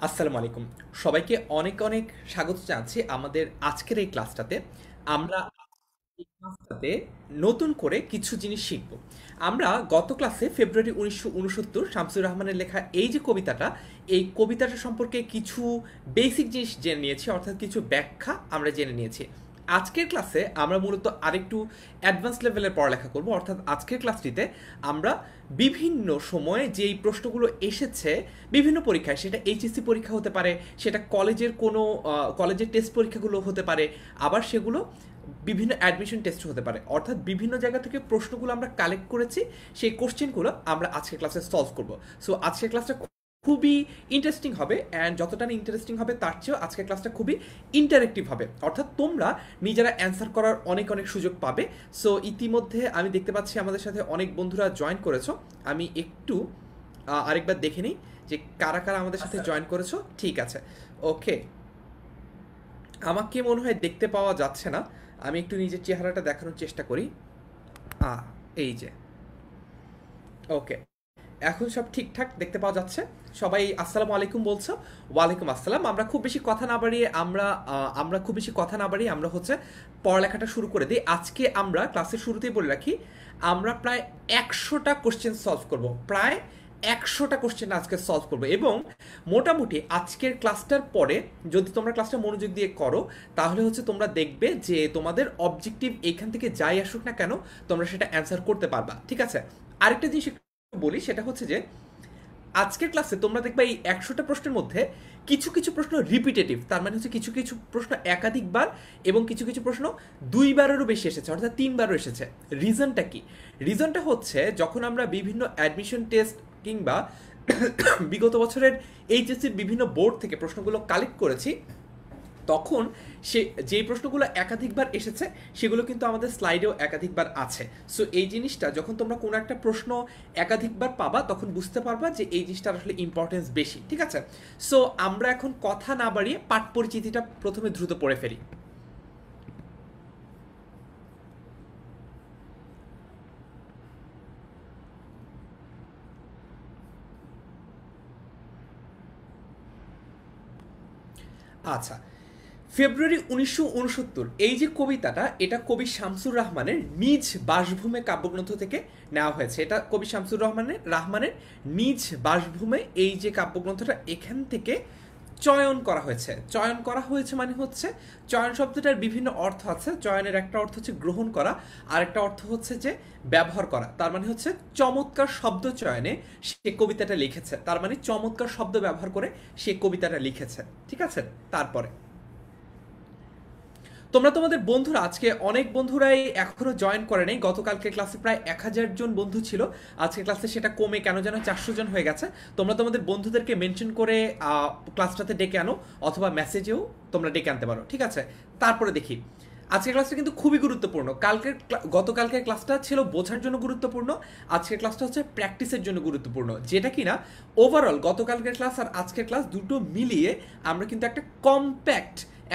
আসসালামু আলাইকুম। সবাইকে অনেক অনেক স্বাগত জানাচ্ছি আমাদের আজকের এই ক্লাসটাতে। আমরা এই ক্লাসটাতে নতুন করে কিছু জিনিস শিখব। আমরা গত ক্লাসে ফেব্রুয়ারি 1969 শামসুর রহমানের লেখা এই যে কবিতাটা, এই কবিতাটা সম্পর্কে কিছু বেসিক জিনিস জেনে নিয়েছি, অর্থাৎ কিছু ব্যাখ্যা আমরা জেনে নিয়েছি। আজকের ক্লাসে আমরা মূলত আরেকটু অ্যাডভান্স লেভেলের পড়ালেখা করব, অর্থাৎ আজকের ক্লাসটিতে আমরা বিভিন্ন সময়ে যেই প্রশ্নগুলো এসেছে বিভিন্ন পরীক্ষায়, সেটা এইচএসসি পরীক্ষা হতে পারে, সেটা কলেজের কোনো কলেজের টেস্ট পরীক্ষাগুলো হতে পারে, আবার সেগুলো বিভিন্ন অ্যাডমিশন টেস্ট হতে পারে, অর্থাৎ বিভিন্ন জায়গা থেকে প্রশ্নগুলো আমরা কালেক্ট করেছি, সেই কোশ্চেনগুলো আমরা আজকের ক্লাসে সলভ করব। সো আজকের ক্লাসটা খুবই ইন্টারেস্টিং হবে, অ্যান্ড যতটা না ইন্টারেস্টিং হবে তার চেয়েও আজকের ক্লাসটা খুবই ইন্টারেক্টিভ হবে, অর্থাৎ তোমরা নিজেরা অ্যান্সার করার অনেক অনেক সুযোগ পাবে। সো ইতিমধ্যে আমি দেখতে পাচ্ছি আমাদের সাথে অনেক বন্ধুরা জয়েন করেছো। আমি একটু আরেকবার দেখে নিই যে কারা কারা আমাদের সাথে জয়েন করেছো। ঠিক আছে, ওকে। আমাকে মনে হয় দেখতে পাওয়া যাচ্ছে না, আমি একটু নিজের চেহারাটা দেখানোর চেষ্টা করি। আ এই যে, ওকে, এখন সব ঠিকঠাক দেখতে পাওয়া যাচ্ছে। সবাই আসসালামু আলাইকুম বলছো। ওয়ালাইকুম আসসালাম। আমরা খুব বেশি কথা না বাড়িয়ে আমরা হচ্ছে পড়ালেখাটা শুরু করে দিই। আজকে আমরা ক্লাসের শুরুতেই বলে রাখি, আমরা প্রায় 100টা কোশ্চেন সলভ করব, প্রায় 100টা কোশ্চেন আজকে সলভ করবো। এবং মোটামুটি আজকের ক্লাসটার পরে যদি তোমরা ক্লাসটা মনোযোগ দিয়ে করো, তাহলে হচ্ছে তোমরা দেখবে যে তোমাদের অবজেক্টিভ এখান থেকে যাই আসুক না কেন, তোমরা সেটা অ্যান্সার করতে পারবা। ঠিক আছে, আরেকটা জিনিস বলি, সেটা হচ্ছে যে আজকের ক্লাসে তোমরা দেখবে এই 100টা প্রশ্নের মধ্যে কিছু কিছু প্রশ্ন রিপিটেটিভ, তার মানে হচ্ছে কিছু কিছু প্রশ্ন একাধিকবার এবং কিছু কিছু প্রশ্ন দুইবারেরও বেশি এসেছে, অর্থাৎ তিনবারও এসেছে। রিজনটা কি? রিজনটা হচ্ছে যখন আমরা বিভিন্ন অ্যাডমিশন টেস্ট কিংবা বিগত বছরের এইচএসসির বিভিন্ন বোর্ড থেকে প্রশ্নগুলো কালেক্ট করেছি, তখন সে যেই প্রশ্নগুলো একাধিকবার এসেছে সেগুলো কিন্তু আমাদের স্লাইডেও একাধিকবার আছে। সো এই জিনিসটা যখন তোমরা কোনো একটা প্রশ্ন একাধিকবার পাবা, তখন বুঝতে পারবা যে এই জিনিসটার আসলে ইম্পর্টেন্স বেশি। ঠিক আছে, সো আমরা এখন কথা না বাড়িয়ে পাঠ পরিচিতিটা প্রথমে দ্রুত পড়ে ফেলি। আচ্ছা, ফেব্রুয়ারি 1969 এই যে কবিতাটা, এটা কবি শামসুর রহমানের নিজ বাসভূমে কাব্যগ্রন্থ থেকে নেওয়া হয়েছে। এটা কবি শামসুর রহমানের নিজ বাসভূমে এই যে কাব্যগ্রন্থটা, এখান থেকে চয়ন করা হয়েছে। চয়ন করা হয়েছে মানে হচ্ছে, চয়ন শব্দটার বিভিন্ন অর্থ আছে। চয়নের একটা অর্থ হচ্ছে গ্রহণ করা, আর একটা অর্থ হচ্ছে যে ব্যবহার করা। তার মানে হচ্ছে চমৎকার শব্দ চয়নে সে কবিতাটা লিখেছে, তার মানে চমৎকার শব্দ ব্যবহার করে সে কবিতাটা লিখেছে। ঠিক আছে, তারপরে তোমরা তোমাদের বন্ধুরা, আজকে অনেক বন্ধুরাই এখনো জয়েন করে নেই। গতকালকে ক্লাসে প্রায় 1000 জন বন্ধু ছিল, আজকে ক্লাসে সেটা কমে কেন যেন 400 জন হয়ে গেছে। তোমরা তোমাদের বন্ধুদেরকে মেনশন করে ক্লাসটাতে ডেকে আনো, অথবা মেসেজেও তোমরা ডেকে আনতে পারো। ঠিক আছে, তারপরে দেখি আজকের ক্লাসটা কিন্তু খুবই গুরুত্বপূর্ণ। গতকালকের ক্লাসটা ছিল বোঝার জন্য গুরুত্বপূর্ণ, আজকের ক্লাসটা হচ্ছে প্র্যাকটিসের জন্য গুরুত্বপূর্ণ। যেটা কিনা ওভারঅল গতকালকের ক্লাস আর আজকের ক্লাস দুটো মিলিয়ে আমরা কিন্তু একটা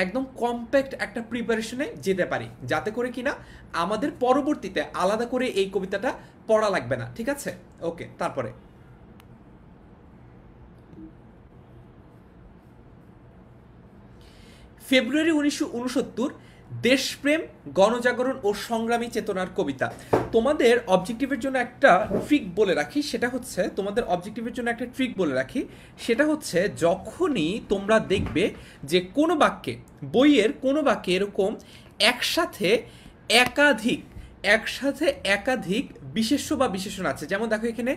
একদম কম্প্যাক্ট একটা প্রিপারেশনে যেতে পারি, যাতে করে কিনা আমাদের পরবর্তীতে আলাদা করে এই কবিতাটা পড়া লাগবে না। ঠিক আছে, ওকে। তারপরে ফেব্রুয়ারি 1969, দেশপ্রেম, গণজাগরণ ও সংগ্রামী চেতনার কবিতা। তোমাদের অবজেক্টিভের জন্য একটা ট্রিক বলে রাখি, সেটা হচ্ছে যখনই তোমরা দেখবে যে কোনো বাক্যে, বইয়ের কোনো বাক্যে এরকম একসাথে একাধিক একাধিক বিশেষ্য বা বিশেষণ আছে, যেমন দেখো এখানে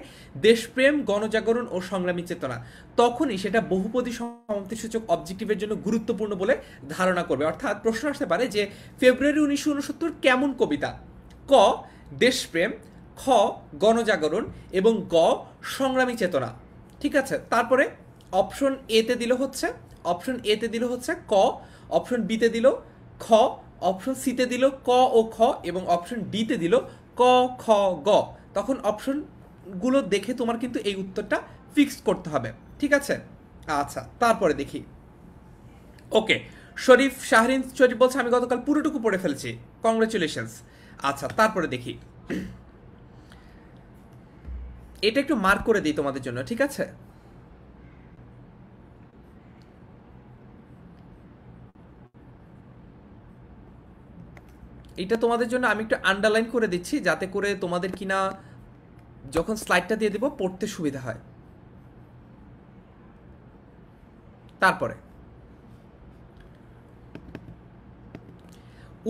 দেশপ্রেম, গণজাগরণ ও সংগ্রামী চেতনা, তখনই সেটা বহুপদী সমাপ্তিসূচক অবজেক্টিভের জন্য গুরুত্বপূর্ণ বলে ধারণা করবে। অর্থাৎ প্রশ্ন আসতে পারে যে ফেব্রুয়ারি 1969 কেমন কবিতা? ক, দেশপ্রেম, খ, গণজাগরণ, এবং গ, সংগ্রামী চেতনা। ঠিক আছে, তারপরে অপশন এতে দিল হচ্ছে ক, অপশন বিতে দিল খ, অপশন সিতে দিল ক ও খ, এবং অপশন ডিতে দিল ক, খ, গ। তখন অপশনগুলো দেখে তোমার কিন্তু এই উত্তরটা ফিক্স করতে হবে। ঠিক আছে, আচ্ছা, তারপরে দেখি। ওকে, শাহরিন শরীফ বলছে আমি গতকাল পুরোটুকু পড়ে ফেলেছি, কংগ্রেচুলেশনস। আচ্ছা, তারপরে দেখি, এটা একটু মার্ক করে দিই তোমাদের জন্য। ঠিক আছে, এটা তোমাদের জন্য আমি একটু আন্ডারলাইন করে দিচ্ছি যাতে করে তোমাদের কিনা যখন স্লাইডটা দিয়ে দেবো পড়তে সুবিধা হয়। তারপরে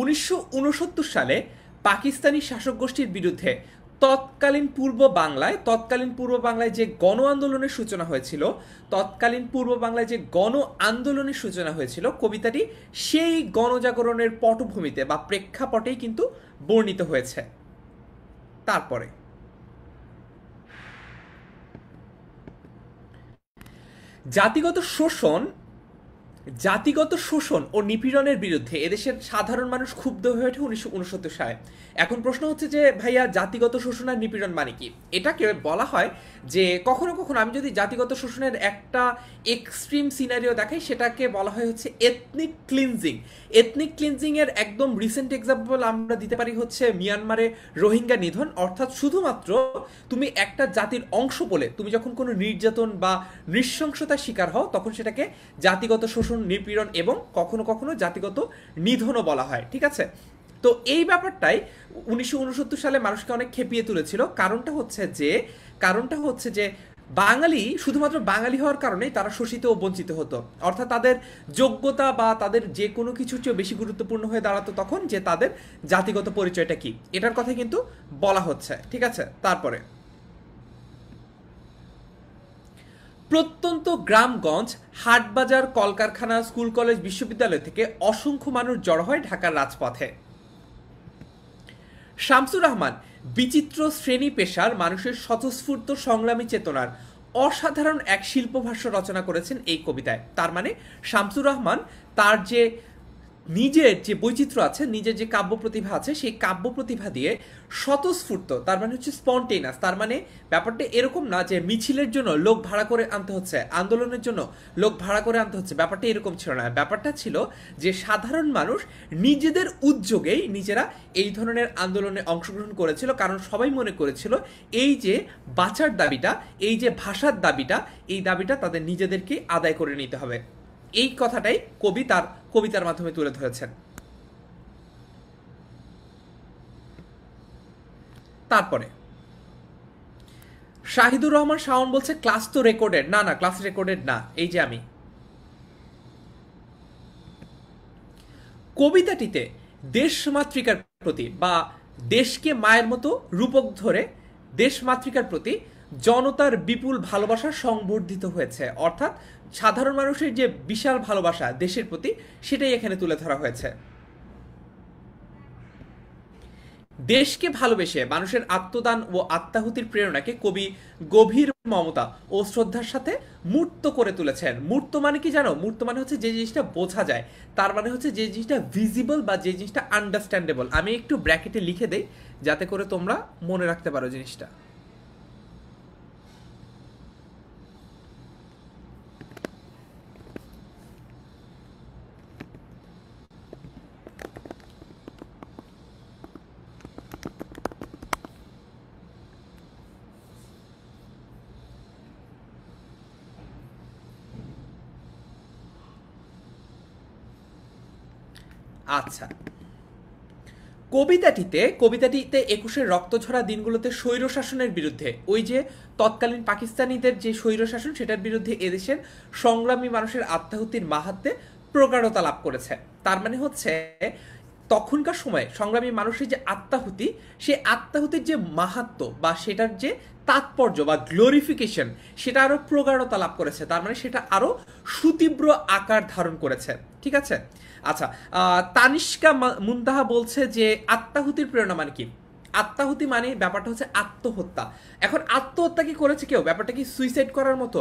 1969 সালে পাকিস্তানি শাসক গোষ্ঠীর বিরুদ্ধে তৎকালীন পূর্ব বাংলায় যে গণ আন্দোলনের সূচনা হয়েছিল, কবিতাটি সেই গণজাগরণের পটভূমিতে বা প্রেক্ষাপটেই কিন্তু বর্ণিত হয়েছে। তারপরে জাতিগত শোষণ ও নিপীড়নের বিরুদ্ধে এদেশের সাধারণ মানুষ ক্ষুব্ধ হয়ে ওঠে 1969 সালে। এখন প্রশ্ন হচ্ছে যে ভাইয়া জাতিগত শোষণ আর নিপীড়ন মানে কি? এটাকে বলা হয় যে কখনো কখনো আমি যদি জাতিগত শোষণের একটা এক্সট্রিম সিনারিও দেখাই, সেটাকে বলা হয় হচ্ছে এথনিক ক্লিনজিং এর একদম রিসেন্ট এক্সাম্পল আমরা দিতে পারি হচ্ছে মিয়ানমারে রোহিঙ্গা নিধন। অর্থাৎ শুধুমাত্র তুমি একটা জাতির অংশ বলে তুমি যখন কোনো নির্যাতন বা নৃশংসতার শিকার হও, তখন সেটাকে জাতিগত শোষণ, নিপীড়ন এবং কখনো কখনো জাতিগত নিধনও বলা হয়। ঠিক আছে, তো এই ব্যাপারটাই 1969 সালে মানুষকে অনেক খেপিয়ে তুলেছিল। কারণটা হচ্ছে যে বাঙালি, শুধুমাত্র বাঙালি হওয়ার কারণে তারা শোষিত ও বঞ্চিত হতো। অর্থাৎ তাদের যোগ্যতা বা তাদের যে কোনো কিছুর চেয়ে বেশি গুরুত্বপূর্ণ হয়ে দাঁড়াতো তখন যে তাদের জাতিগত পরিচয়টা কি, এটার কথা কিন্তু বলা হচ্ছে। ঠিক আছে, তারপরে প্রত্যন্ত গ্রামগঞ্জ, হাটবাজার, কলকারখানা, স্কুল, কলেজ, বিশ্ববিদ্যালয় থেকে অসংখ্য মানুষ জড়ো হয় ঢাকার রাজপথে। শামসুর রহমান বিচিত্র শ্রেণী পেশার মানুষের স্বতঃস্ফূর্ত সংগ্রামী চেতনার অসাধারণ এক শিল্পভাষ্য রচনা করেছেন এই কবিতায়। তার মানে শামসুর রহমান তার যে নিজের যে বৈচিত্র্য আছে, নিজের যে কাব্য প্রতিভা আছে, সেই কাব্য প্রতিভা দিয়ে স্বতঃস্ফূর্ত, তার মানে হচ্ছে স্পন্টেনাস। তার মানে ব্যাপারটা এরকম না যে মিছিলের জন্য লোক ভাড়া করে আনতে হচ্ছে, আন্দোলনের জন্য লোক ভাড়া করে আনতে হচ্ছে, ব্যাপারটা এরকম ছিল না। ব্যাপারটা ছিল যে সাধারণ মানুষ নিজেদের উদ্যোগেই নিজেরা এই ধরনের আন্দোলনে অংশগ্রহণ করেছিল, কারণ সবাই মনে করেছিল এই যে বাঁচার দাবিটা, এই যে ভাষার দাবিটা, এই দাবিটা তাদের নিজেদেরকে আদায় করে নিতে হবে। এই কথাটাই কবি তার কবিতার মাধ্যমে তুলে ধরেছেন। তারপরে শাহিদুর রহমান শাওন বলছে ক্লাস তো রেকর্ডেড। না, ক্লাস রেকর্ডেড না। এই যে আমি কবিতাটিতে দেশমাতৃকার প্রতি বা দেশকে মায়ের মতো রূপক ধরে দেশমাতৃকার প্রতি জনতার বিপুল ভালোবাসা সংবর্ধিত হয়েছে। অর্থাৎ সাধারণ মানুষের যে বিশাল ভালোবাসা দেশের প্রতি, সেটাই এখানে তুলে ধরা হয়েছে। দেশকে ভালোবেসে মানুষের আত্মদান ও আত্মাহুতির প্রেরণাকে কবি গভীর মমতা ও শ্রদ্ধার সাথে মূর্ত করে তুলেছেন। মূর্ত মানে কি জানো? মূর্ত মানে হচ্ছে যে জিনিসটা বোঝা যায়, তার মানে হচ্ছে যে জিনিসটা ভিজিবল বা যে জিনিসটা আন্ডারস্ট্যান্ডেবল। আমি একটু ব্র্যাকেটে লিখে দেই যাতে করে তোমরা মনে রাখতে পারো জিনিসটা। আচ্ছা, কবিতাটিতে 21-এর রক্তঝরা দিনগুলোতে স্বৈর শাসনের বিরুদ্ধে, ওই যে তৎকালীন পাকিস্তানিদের যে স্বৈর শাসন, সেটার বিরুদ্ধে এদেশের সংগ্রামী মানুষের আত্মাহুতির মাহাত্ম্যে প্রগাঢ়তা লাভ করেছে। তার মানে হচ্ছে তখনকার সময়ে সংগ্রামী মানুষের যে আত্মাহুতি, সেই আত্মাহুতির যে মাহাত্ম্য বা সেটার যে তাৎপর্য বা গ্লোরিফিকেশন, সেটা আরো প্রগাঢ়তা লাভ করেছে। তার মানে সেটা আরো সুতীব্র আকার ধারণ করেছে। ঠিক আছে, আচ্ছা, তানিষ্কা মুন্তাহা বলছে যে আত্মাহুতির প্রেরণা মানে কি? আত্মাহুতি মানে ব্যাপারটা হচ্ছে আত্মহত্যা। এখন আত্মহত্যা কি করেছে কেউ? ব্যাপারটা কি সুইসাইড করার মতো?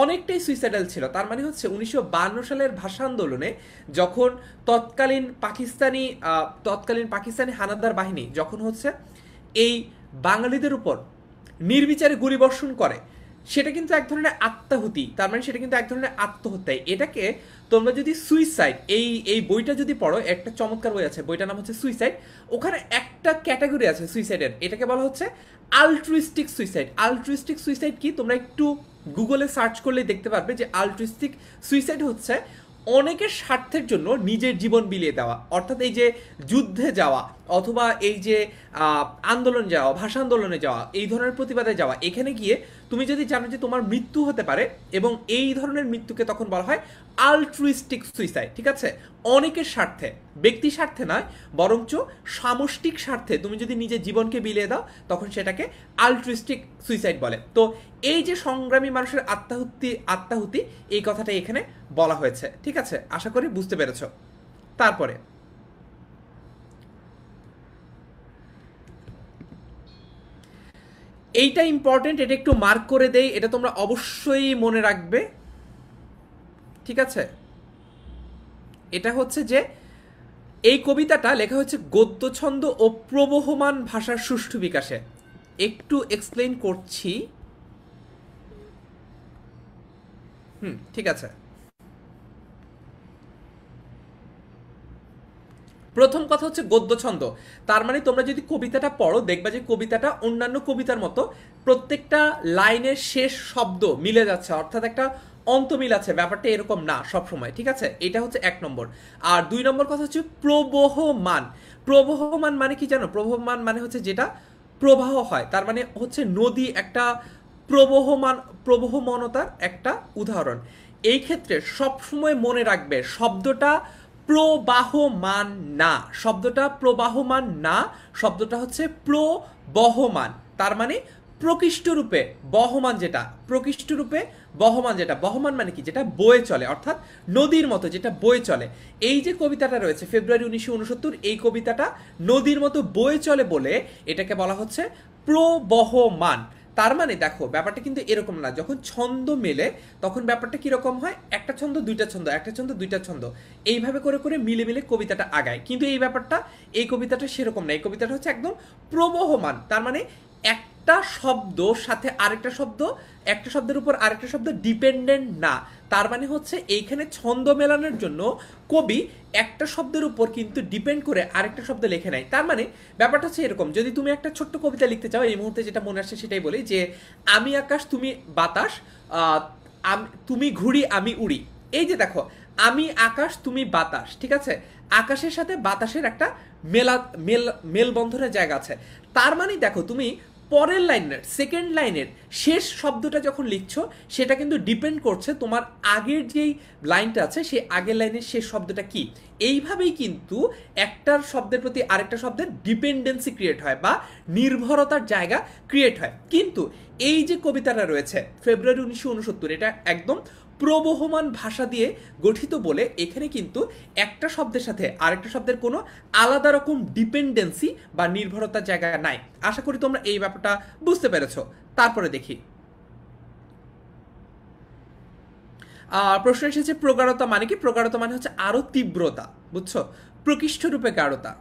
অনেকটাই সুইসাইডাল ছিল। তার মানে হচ্ছে 1952 সালের ভাষা আন্দোলনে যখন তৎকালীন পাকিস্তানি হানাদার বাহিনী যখন হচ্ছে এই বাঙালিদের উপর নির্বিচারে গুলিবর্ষণ করে, সেটা কিন্তু এক ধরনের আত্মাহুতি। তার মানে সেটা কিন্তু এক ধরনের আত্মহত্যাই। এটাকে তোমরা যদি সুইসাইড, এই বইটা যদি পড়ো, একটা চমৎকার বই আছে, বইটার নাম হচ্ছে সুইসাইড। ওখানে একটা ক্যাটাগরি আছে সুইসাইডের, এটাকে বলা হচ্ছে আলট্রুইস্টিক সুইসাইড। আলট্রুইস্টিক সুইসাইড কি তোমরা একটু গুগলে সার্চ করলে দেখতে পারবে যে আলট্রুইস্টিক সুইসাইড হচ্ছে অনেকের স্বার্থের জন্য নিজের জীবন বিলিয়ে দেওয়া, অর্থাৎ এই যে যুদ্ধে যাওয়া অথবা এই যে আন্দোলন যাওয়া, ভাষা আন্দোলনে যাওয়া, এই ধরনের প্রতিবাদে যাওয়া, এখানে গিয়ে তুমি যদি জানো যে তোমার মৃত্যু হতে পারে, এবং এই ধরনের মৃত্যুকে তখন বলা হয় আলট্রুইস্টিক সুইসাইড। ঠিক আছে, অনেকের স্বার্থে, ব্যক্তি স্বার্থে নয়, বরঞ্চ সামষ্টিক স্বার্থে তুমি যদি নিজের জীবনকে বিলিয়ে দাও তখন সেটাকে আলট্রুইস্টিক সুইসাইড বলে। তো এই যে সংগ্রামী মানুষের আত্মাহুতি এই কথাটা এখানে বলা হয়েছে। ঠিক আছে, আশা করি বুঝতে পেরেছ। তারপরে এইটা ইম্পর্টেন্ট, এটা একটু মার্ক করে দেই, এটা তোমরা অবশ্যই মনে রাখবে। ঠিক আছে, এটা হচ্ছে যে এই কবিতাটা লেখা হচ্ছে গদ্য ছন্দ ও প্রবহমান ভাষার সুষ্ঠু বিকাশে। একটু এক্সপ্লেইন করছি। ঠিক আছে, প্রথম কথা হচ্ছে গদ্য ছন্দ। তার মানে তোমরা যদি কবিতাটা পড়ো দেখবা যে কবিতাটা অন্যান্য কবিতার মতো প্রত্যেকটা লাইনের শেষ শব্দ মিলে যাচ্ছে, অর্থাৎ একটা অন্তমিল আছে, ব্যাপারটা এরকম না সব সময়। ঠিক আছে, এটা হচ্ছে এক নম্বর। আর দুই নম্বর কথা হচ্ছে প্রবহমান। প্রবহমান মানে কি জানো? প্রবহমান মানে হচ্ছে যেটা প্রবাহ হয়, তার মানে হচ্ছে নদী একটা প্রবহমান, প্রবহমানতার একটা উদাহরণ। এই ক্ষেত্রে সবসময় মনে রাখবে শব্দটা প্রবাহমান না, শব্দটা প্রবাহমান না, শব্দটা হচ্ছে প্রবহমান। তার মানে প্রকৃষ্ট রূপে বহমান যেটা, প্রকৃষ্ট রূপে বহমান যেটা, বহমান মানে কি? যেটা বয়ে চলে, অর্থাৎ নদীর মতো যেটা বয়ে চলে। এই যে কবিতাটা রয়েছে ফেব্রুয়ারি 1969, এই কবিতাটা নদীর মতো বয়ে চলে বলে এটাকে বলা হচ্ছে প্রবহমান। তার মানে দেখো ব্যাপারটা কিন্তু এরকম না, যখন ছন্দ মেলে তখন ব্যাপারটা কিরকম হয়? একটা ছন্দ দুইটা ছন্দ, একটা ছন্দ দুইটা ছন্দ, এইভাবে করে করে মিলে মিলে কবিতাটা আগায়। কিন্তু এই ব্যাপারটা, এই কবিতাটা সেরকম না, এই কবিতাটা হচ্ছে একদম প্রবহমান। তার মানে একটা শব্দ সাথে আরেকটা শব্দ, একটা শব্দের উপর আরেকটা শব্দ ডিপেন্ডেন্ট না। তার মানে হচ্ছে এইখানে ছন্দ মেলানোর জন্য কবি একটা শব্দের উপর কিন্তু ডিপেন্ড করে আরেকটা শব্দ লেখে নাই। তার মানে ব্যাপারটা হচ্ছে এরকম, যদি তুমি একটা ছোট্ট কবিতা লিখতে চাও, এই মুহূর্তে যেটা মনে আসছে সেটাই বলি, যে আমি আকাশ তুমি বাতাস, তুমি ঘুড়ি আমি উড়ি। এই যে দেখো, আমি আকাশ তুমি বাতাস, ঠিক আছে, আকাশের সাথে বাতাসের একটা মেলবন্ধনের জায়গা আছে। তার মানে দেখো তুমি পরের লাইনের, সেকেন্ড লাইনের শেষ শব্দটা যখন লিখছো সেটা কিন্তু ডিপেন্ড করছে তোমার আগের যেই লাইনটা আছে সেই আগের লাইনের শেষ শব্দটা কি। এইভাবেই কিন্তু একটার শব্দের প্রতি আরেকটা শব্দের ডিপেন্ডেন্সি ক্রিয়েট হয় বা নির্ভরতার জায়গা ক্রিয়েট হয়। কিন্তু এই যে কবিতাটা রয়েছে ফেব্রুয়ারি 1969, এটা একদম প্রবহমান ভাষা দিয়ে গঠিত বলে এখানে কিন্তু একটা শব্দের সাথে আরেকটা শব্দের কোনো আলাদা রকম ডিপেন্ডেন্সি বা নির্ভরতার জায়গা নাই। আশা করি তোমরা এই ব্যাপারটা বুঝতে পেরেছো। তারপরে দেখি, প্রশ্ন এসেছে প্রগাঢ়তা মানে কি? প্রগাঢ়তা মানে হচ্ছে আরো তীব্রতা, বুঝছো? প্রকৃষ্ট রূপে গাঢ়তা।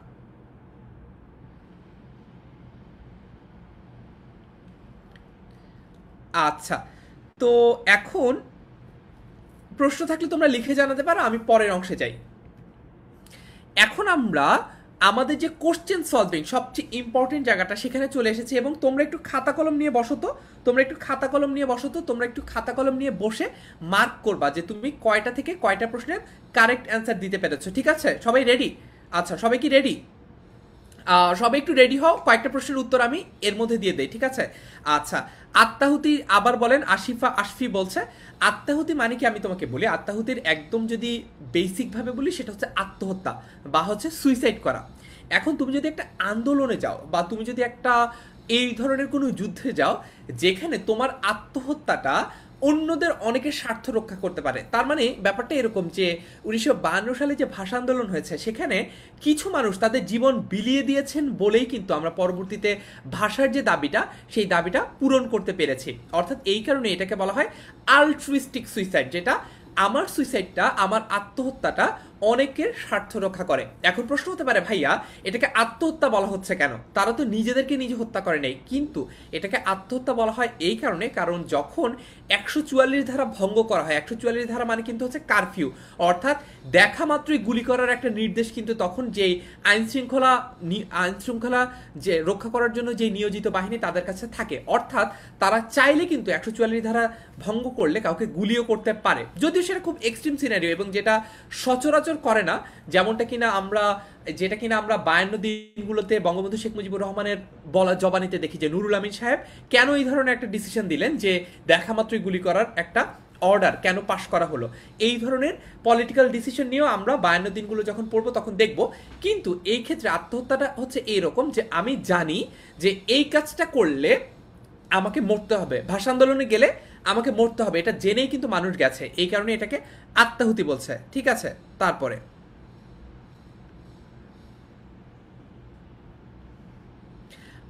আচ্ছা, তো এখন প্রশ্ন থাকলে তোমরা লিখে জানাতে পারো, আমি পরের অংশে যাই। এখন আমরা আমাদের যে কোশ্চেন সলভিং সবচেয়ে ইম্পর্টেন্ট জায়গাটা সেখানে চলে এসেছি, এবং তোমরা একটু খাতা কলম নিয়ে বসো তো, তোমরা একটু খাতা কলম নিয়ে বসো তো, তোমরা একটু খাতা কলম নিয়ে বসে মার্ক করবা যে তুমি কয়টা থেকে কয়টা প্রশ্নের কারেক্ট অ্যান্সার দিতে পেরেছো। ঠিক আছে, সবাই রেডি? আচ্ছা, সবাই কি রেডি? সবাই একটু রেডি হও, কয়েকটা প্রশ্নের উত্তর আমি এর মধ্যে দিয়ে দেই। ঠিক আছে, আচ্ছা, আত্মাহুতি আবার বলেন। আশফি বলছে আত্মাহুতি মানে কি? আমি তোমাকে বলি, আত্মাহুতির একদম যদি বেসিক ভাবে বলি সেটা হচ্ছে আত্মহত্যা বা হচ্ছে সুইসাইড করা। এখন তুমি যদি একটা আন্দোলনে যাও বা তুমি যদি একটা এই ধরনের কোনো যুদ্ধে যাও যেখানে তোমার আত্মহত্যাটা অন্যদের অনেকের স্বার্থ রক্ষা করতে পারে, তার মানে ব্যাপারটা এরকম যে 1952 সালে যে ভাষা আন্দোলন হয়েছে সেখানে কিছু মানুষ তাদের জীবন বিলিয়ে দিয়েছেন বলেই কিন্তু আমরা পরবর্তীতে ভাষার যে দাবিটা সেই দাবিটা পূরণ করতে পেরেছি। অর্থাৎ এই কারণে এটাকে বলা হয় আলট্রুইস্টিক সুইসাইড, যেটা আমার সুইসাইডটা, আমার আত্মহত্যাটা অনেকের স্বার্থ রক্ষা করে। এখন প্রশ্ন হতে পারে ভাইয়া এটাকে আত্মহত্যা বলা হচ্ছে কেন? তারা তো নিজেদেরকে নিজে হত্যা করে নাই, কিন্তু এটাকে আত্মহত্যা বলা হয় এই কারণে, কারণ যখন 144 ধারা ভঙ্গ করা হয়, 144 ধারা মানে কিন্তু হচ্ছে কারফিউ, অর্থাৎ দেখা মাত্রই গুলি করার একটা নির্দেশ কিন্তু তখন যেই আইন শৃঙ্খলা যে রক্ষা করার জন্য যে নিয়োজিত বাহিনী তাদের কাছে থাকে, অর্থাৎ তারা চাইলে কিন্তু 144 ধারা ভঙ্গ করলে কাউকে গুলিও করতে পারে, যদিও সেটা খুব এক্সট্রিম সিনারিও এবং যেটা সচরাচর করে না, যেটা কিনা আমরা 52 দিনগুলোতে বঙ্গবন্ধু শেখ মুজিবুর রহমানের বলা জবানিতে দেখি যে নুরুল আমিন সাহেব কেন এই ধরনের একটা ডিসিশন দিলেন যে দেখা মাত্রই গুলি করার একটা অর্ডার কেন পাশ করা হলো। এই ধরনের পলিটিক্যাল ডিসিশন নিয়েও আমরা 52 দিনগুলো যখন পড়বো তখন দেখব। কিন্তু এই ক্ষেত্রে আত্মহত্যাটা হচ্ছে এইরকম যে আমি জানি যে এই কাজটা করলে আমাকে মরতে হবে, ভাষা আন্দোলনে গেলে আমাকে মরতে হবে, এটা জেনেই কিন্তু মানুষ গেছে, এই কারণে এটাকে আত্মাহুতি বলছে। ঠিক আছে, তারপরে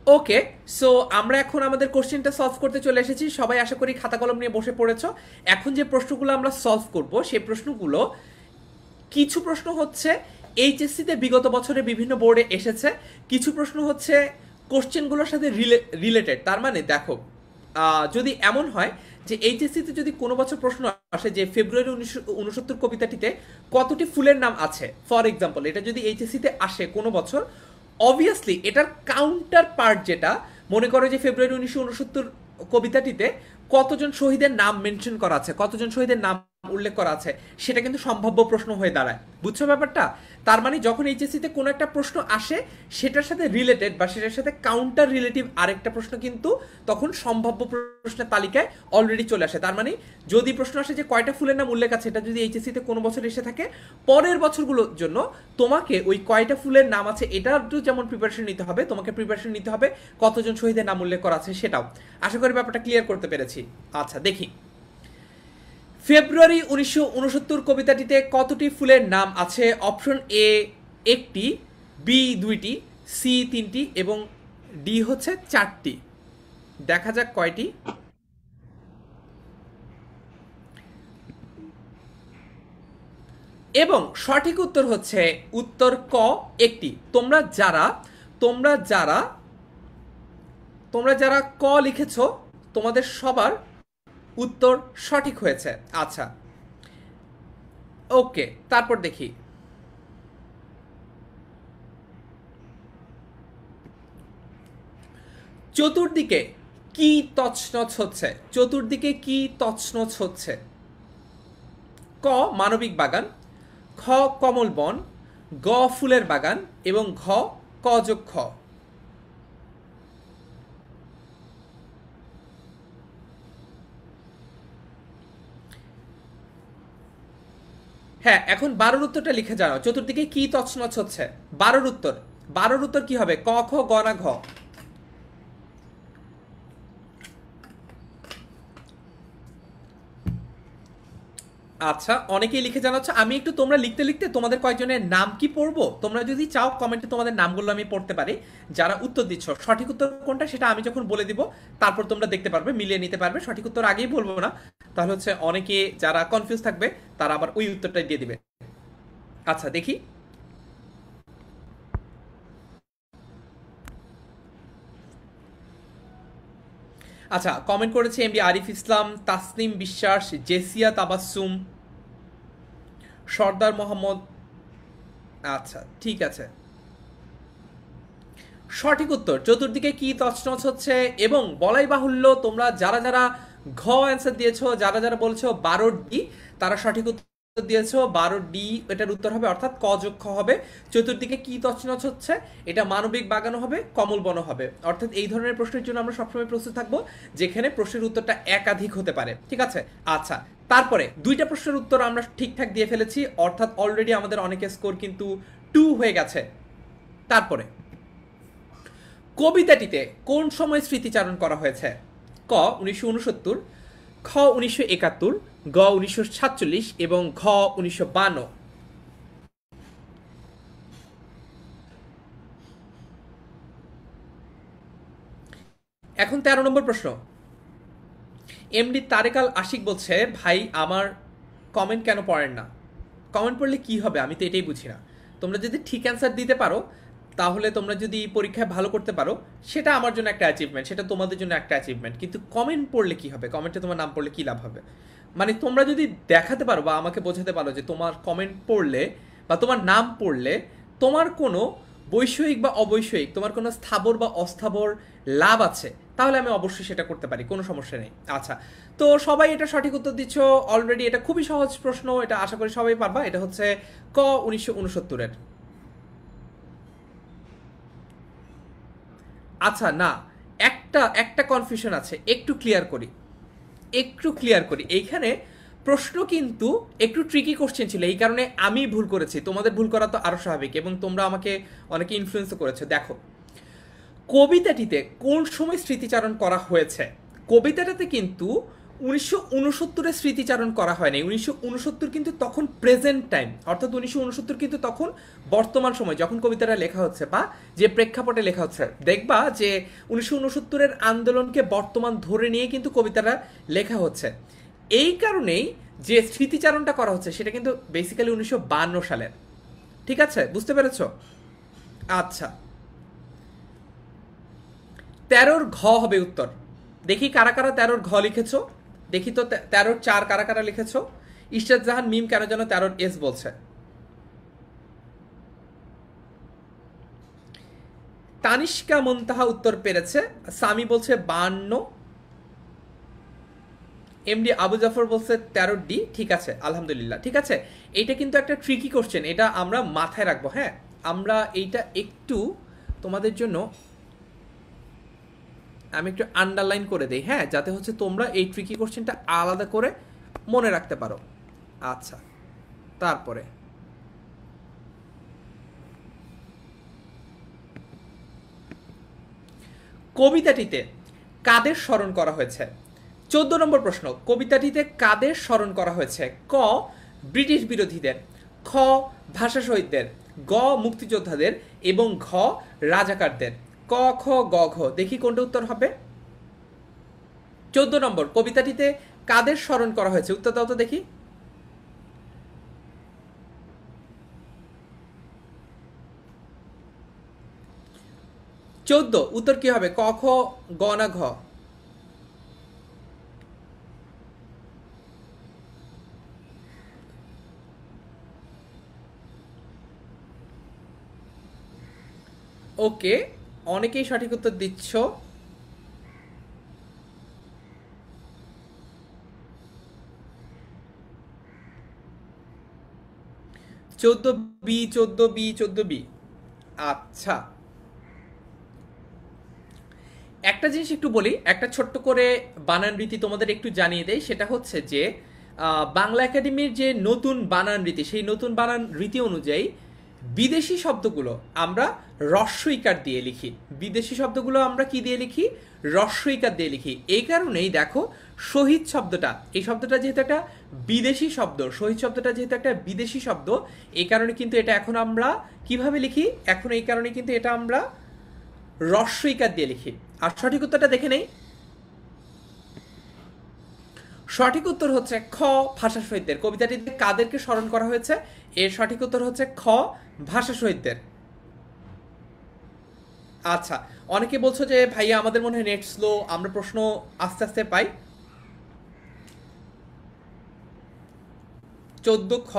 ওকে, সো আমরা এখন আমাদের কোশ্চেনটা সলভ করতে চলে এসেছি। সবাই আশা করি খাতা কলম নিয়ে বসে পড়েছো। এখন যে প্রশ্নগুলো আমরা সলভ করব সেই প্রশ্নগুলো, কিছু প্রশ্ন হচ্ছে এইচএসসিতে বিগত বছরে বিভিন্ন বোর্ডে এসেছে, কিছু প্রশ্ন হচ্ছে কোশ্চেনগুলোর সাথে রিলেটেড। তার মানে দেখো, যদি এমন হয় যে এইচএসসিতে যদি কোনো বছর প্রশ্ন আসে যে ফেব্রুয়ারি 1969 কবিতাটিতে কতটি ফুলের নাম আছে, ফর এক্সাম্পল, এটা যদি এইচএসসিতে আসে কোনো বছর, অবভিয়াসলি এটার কাউন্টার পার্ট যেটা, মনে করো যে ফেব্রুয়ারি 1969 কবিতাটিতে কতজন শহীদের নাম মেনশন করা আছে, কতজন শহীদের নাম উল্লেখ করা আছে, সেটা কিন্তু সম্ভাব্য প্রশ্ন হয়ে দাঁড়ায়। বুঝছো ব্যাপারটা? তার মানে যখন এইচএসসিতে কোনো একটা প্রশ্ন আসে সেটার সাথে রিলেটেড বা সেটার সাথে কাউন্টার রিলেটিভ আরেকটা প্রশ্ন কিন্তু তখন সম্ভাব্য প্রশ্নের তালিকায় অলরেডি চলে আসে। তার মানে যদি প্রশ্ন আসে যে কয়টা ফুলের নাম উল্লেখ আছে, এটা যদি এইচএসসিতে কোনো বছর এসে থাকে, পরের বছরগুলোর জন্য তোমাকে ওই কয়টা ফুলের নাম আছে এটার যেমন প্রিপারেশন নিতে হবে, তোমাকে প্রিপারেশন নিতে হবে কতজন শহীদের নাম উল্লেখ করা আছে সেটাও। আশা করি ব্যাপারটা ক্লিয়ার করতে পেরেছি। আচ্ছা দেখি, ফেব্রুয়ারি 1969 কবিতাটিতে কতটি ফুলের নাম আছে? অপশন এ 1টি, বি 2টি, সি 3টি এবং ডি হচ্ছে 4টি। দেখা যাক কয়টি। এবং সঠিক উত্তর হচ্ছে উত্তর ক 1টি। তোমরা যারা তোমরা যারা ক লিখেছো তোমাদের সবার উত্তর সঠিক হয়েছে। আচ্ছা ওকে, তারপর দেখি, চতুর্দিকে কি তছনছ হচ্ছে? চতুর্দিকে কি তছনছ হচ্ছে? ক মানবিক বাগান, খ কমল বন, গ ফুলের বাগান এবং ঘ ক যোগ খ। হ্যাঁ, এখন 12 উত্তরটা লিখে যাও। চতুর্দিকে কি তছনছ হচ্ছে? 12 উত্তর কি হবে? ক খ গ না ঘ? আচ্ছা, অনেকেই লিখে জানাচ্ছ। আমি একটু তোমরা লিখতে লিখতে তোমাদের কয়েকজনের নাম কি পড়বো, তোমরা যদি চাও কমেন্টে তোমাদের নামগুলো আমি পড়তে পারি যারা উত্তর দিচ্ছ। সঠিক উত্তর কোনটা সেটা আমি যখন বলে দিব তারপর তোমরা দেখতে পারবে, মিলিয়ে নিতে পারবে। সঠিক উত্তর আগেই বলবো না, তাহলে হচ্ছে অনেকে যারা কনফিউজ থাকবে তারা আবার ওই উত্তরটাই দিয়ে দিবে। আচ্ছা দেখি, আচ্ছা কমেন্ট করেছে এমডি আরিফ ইসলাম, তাসনিম বিশ্বাস, জেসিয়া তাবাসসুম, সর্দার মোহাম্মদ। আচ্ছা ঠিক আছে, সঠিক উত্তর চতুর্দিকে কি তছনছ হচ্ছে। এবং বলাই বাহুল্য তোমরা যারা যারা ঘ অ্যান্সার দিয়েছো, যারা যারা বলছো 12 ডি, তারা সঠিক উত্তর দিয়েছো 12 ডি, এটার উত্তর হবে, অর্থাৎ ক যোগ খ হবে। চতুর্দিকে কি তছনছ হচ্ছে, এটা মানবিক বাগানও হবে, কমল বনও হবে। অর্থাৎ এই ধরনের প্রশ্নের জন্য আমরা সবসময় প্রস্তুত থাকবো যেখানে প্রশ্নের উত্তরটা একাধিক হতে পারে। ঠিক আছে, আচ্ছা তারপরে 2টা প্রশ্নের উত্তর আমরা ঠিকঠাক দিয়ে ফেলেছি, অর্থাৎ অলরেডি আমাদের অনেকের স্কোর কিন্তু 2 হয়ে গেছে। তারপরে কবিতাটিতে কোন সময় স্মৃতিচারণ করা হয়েছে? ক 1969, খ 1971, গ 1947 এবং ঘ 1952। এখন 13 নম্বর প্রশ্ন। এমডি তারেক আল আশিক বলছে, ভাই আমার কমেন্ট কেন পড়েন না? কমেন্ট পড়লে কি হবে আমি তো এটাই বুঝি না। তোমরা যদি ঠিক অ্যান্সার দিতে পারো, তাহলে তোমরা যদি পরীক্ষায় ভালো করতে পারো, সেটা আমার জন্য একটা অ্যাচিভমেন্ট, সেটা তোমাদের জন্য একটা অ্যাচিভমেন্ট। কিন্তু কমেন্ট পড়লে কি হবে? কমেন্টে তোমার নাম পড়লে কি লাভ হবে? মানে তোমরা যদি দেখাতে পারো বা আমাকে বোঝাতে পারো যে তোমার কমেন্ট পড়লে বা তোমার নাম পড়লে তোমার কোনো বৈষয়িক বা অবৈষয়িক, তোমার কোনো স্থাবর বা অস্থাবর লাভ আছে, তাহলে আমি অবশ্যই সেটা করতে পারি, কোনো সমস্যা নেই। আচ্ছা, তো সবাই এটা সঠিক উত্তর দিচ্ছ অলরেডি। এটা খুবই সহজ প্রশ্ন, এটা আশা করি সবাই পারবা। এটা হচ্ছে ক 1969-এর। আচ্ছা না, একটা একটা কনফিউশন আছে, একটু ক্লিয়ার করি এইখানে। প্রশ্ন কিন্তু একটু ট্রিকি কোশ্চেন ছিল, এই কারণে আমি ভুল করেছি। তোমাদের ভুল করা তো আরো স্বাভাবিক, এবং তোমরা আমাকে অনেকে ইনফ্লুয়েন্সও করেছো। দেখো, কবিতাটিতে কোন সময় স্মৃতিচারণ করা হয়েছে? কবিতাটাতে কিন্তু 1969-এ স্মৃতিচারণ করা হয়নি। 1969 কিন্তু তখন প্রেজেন্ট টাইম, অর্থাৎ 1969 কিন্তু তখন বর্তমান সময়, যখন কবিতাটা লেখা হচ্ছে বা যে প্রেক্ষাপটে লেখা হচ্ছে। দেখবা যে 1969-এর আন্দোলনকে বর্তমান ধরে নিয়ে কিন্তু কবিতাটা লেখা হচ্ছে। এই কারণেই যে স্মৃতিচারণটা করা হচ্ছে সেটা কিন্তু বেসিক্যালি 1952 সালের। ঠিক আছে, বুঝতে পেরেছো? আচ্ছা, 13-র ঘ হবে উত্তর। দেখি কারা কারা 13-র ঘ লিখেছো, দেখি তো 13-র 4 কারা কারা লিখেছো। ইশরাত জাহান মিম কেন যেন 13-র এস বলছে। তানিষ্কা মুনতাহা উত্তর পেরেছে, সামি বলছে 52, এমডি আবু জাফর বলছে 13 ডি। ঠিক আছে, আলহামদুলিল্লাহ, ঠিক আছে। এইটা কিন্তু একটা ট্রিকি কোশ্চেন, এটা আমরা মাথায় রাখবো। হ্যাঁ, আমরা এইটা একটু তোমাদের জন্য আমি একটু আন্ডারলাইন করে দেই, হ্যাঁ, যাতে হচ্ছে তোমরা এই ট্রিকি কোশ্চেনটা আলাদা করে মনে রাখতে পারো। আচ্ছা, তারপরে কবিতাটিতে কাদের স্মরণ করা হয়েছে? 14 নম্বর প্রশ্ন, কবিতাটিতে কাদের স্মরণ করা হয়েছে? ক ব্রিটিশ বিরোধীদের, খ ভাষা শহীদদের, গ মুক্তিযোদ্ধাদের এবং ঘ রাজাকারদের। ক খ গ ঘ, দেখি কোনটা উত্তর হবে। 14 নম্বর, কবিতাটিতে কাদের স্মরণ করা হয়েছে? উত্তর দাও তো দেখি। 14 উত্তর কি হবে? ক খ গ না ঘ? ওকে, অনেকেই সঠিক উত্তর দিচ্ছ। 14 বি, 14 বি, 14 বি। আচ্ছা, একটা জিনিস একটু বলি, একটা ছোট্ট করে বানান রীতি তোমাদের একটু জানিয়ে দেয়। সেটা হচ্ছে যে বাংলা একাডেমির যে নতুন বানান রীতি, সেই নতুন বানান রীতি অনুযায়ী বিদেশি শব্দগুলো আমরা রস্বইকার দিয়ে লিখি। বিদেশি শব্দগুলো আমরা কি দিয়ে লিখি? রস্বইকার দিয়ে লিখি। এই কারণেই দেখো, শহীদ শব্দটা, এই শব্দটা যেহেতু একটা বিদেশি শব্দ, শহীদ শব্দটা যেহেতু একটা বিদেশি শব্দ, এই কারণে কিন্তু এটা এখন আমরা কিভাবে লিখি? এখন এই কারণে কিন্তু এটা আমরা রস্বইকার দিয়ে লিখি। আর সঠিক উত্তরটা দেখে নেই। সঠিক উত্তর হচ্ছে খ ভাষা শহীদদের। কবিতাটিতে কাদেরকে স্মরণ করা হয়েছে? এর সঠিক উত্তর হচ্ছে খ ভাষা শহীদদের। আচ্ছা, অনেকে বলছো যে ভাইয়া আমাদের মনে হয় নেট স্লো, আমরা প্রশ্ন আস্তে আস্তে পাই। 14 খ,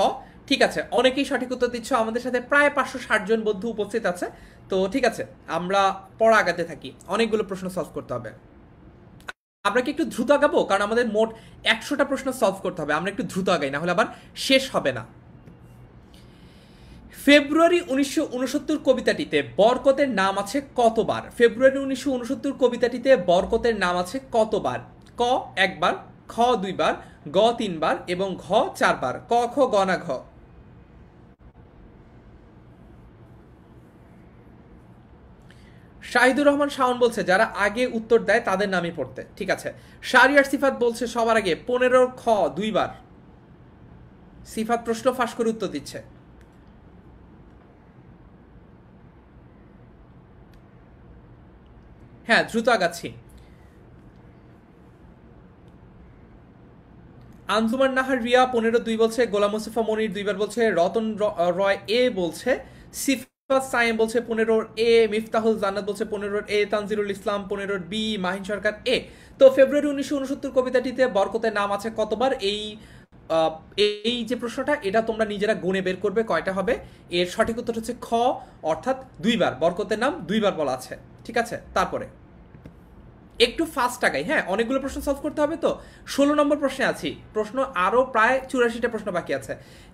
ঠিক আছে, অনেকেই সঠিক উত্তর দিচ্ছ। আমাদের সাথে প্রায় 560 জন বন্ধু উপস্থিত আছে। তো ঠিক আছে, আমরা পড়া আগাতে থাকি, অনেকগুলো প্রশ্ন সলভ করতে হবে। আমরা কি একটু দ্রুত আগাবো? কারণ আমাদের মোট 100টা প্রশ্ন সলভ করতে হবে। আমরা একটু দ্রুত আগাই, না হলে আবার শেষ হবে না। ফেব্রুয়ারি 1969 কবিতাটিতে বরকতের নাম আছে কতবার? ফেব্রুয়ারি 1969 কবিতাটিতে বরকতের নাম আছে কতবার? ক একবার, খ দুইবার, গ তিনবার এবং ঘ চারবার। ক খ গ না ঘ? শাহিদুর রহমান শাওন বলছে যারা আগে উত্তর দেয় তাদের নামই পড়তে। ঠিক আছে। শাহরিয়ার সিফাত বলছে সবার আগে 15 খ দুইবার। সিফাত প্রশ্ন ফাঁস করে উত্তর দিচ্ছে। হ্যাঁ, দ্রুত আগাচ্ছি। আঞ্জুমান নাহার রিয়া 15-2 বলছে, গোলাম মুস্তফা মনির 2বার বলছে, রতন রয় এ বলছে, সিফাত সাইম বলছে 15 এ, মিফতাহুল জান্নাত বলছে 15 এ, তানজিরুল ইসলাম 15 বি, মাহিন সরকার এ। তো ফেব্রুয়ারি 1969 কবিতাটিতে বরকতের নাম আছে কতবার? এই যে প্রশ্নটা, এটা তোমরা নিজেরা গুণে বের করবে কয়টা হবে। এর সঠিক উত্তর হচ্ছে খ, অর্থাৎ 2বার। বরকতের নাম 2বার বলা আছে, ঠিক আছে। তারপরে একটু ফাস্ট আগাই, হ্যাঁ, অনেকগুলো প্রশ্ন সলভ করতে হবে তো। 16 নম্বর প্রশ্নে আছি, প্রশ্ন আরও প্রায় 84টা প্রশ্ন বাকি আছে।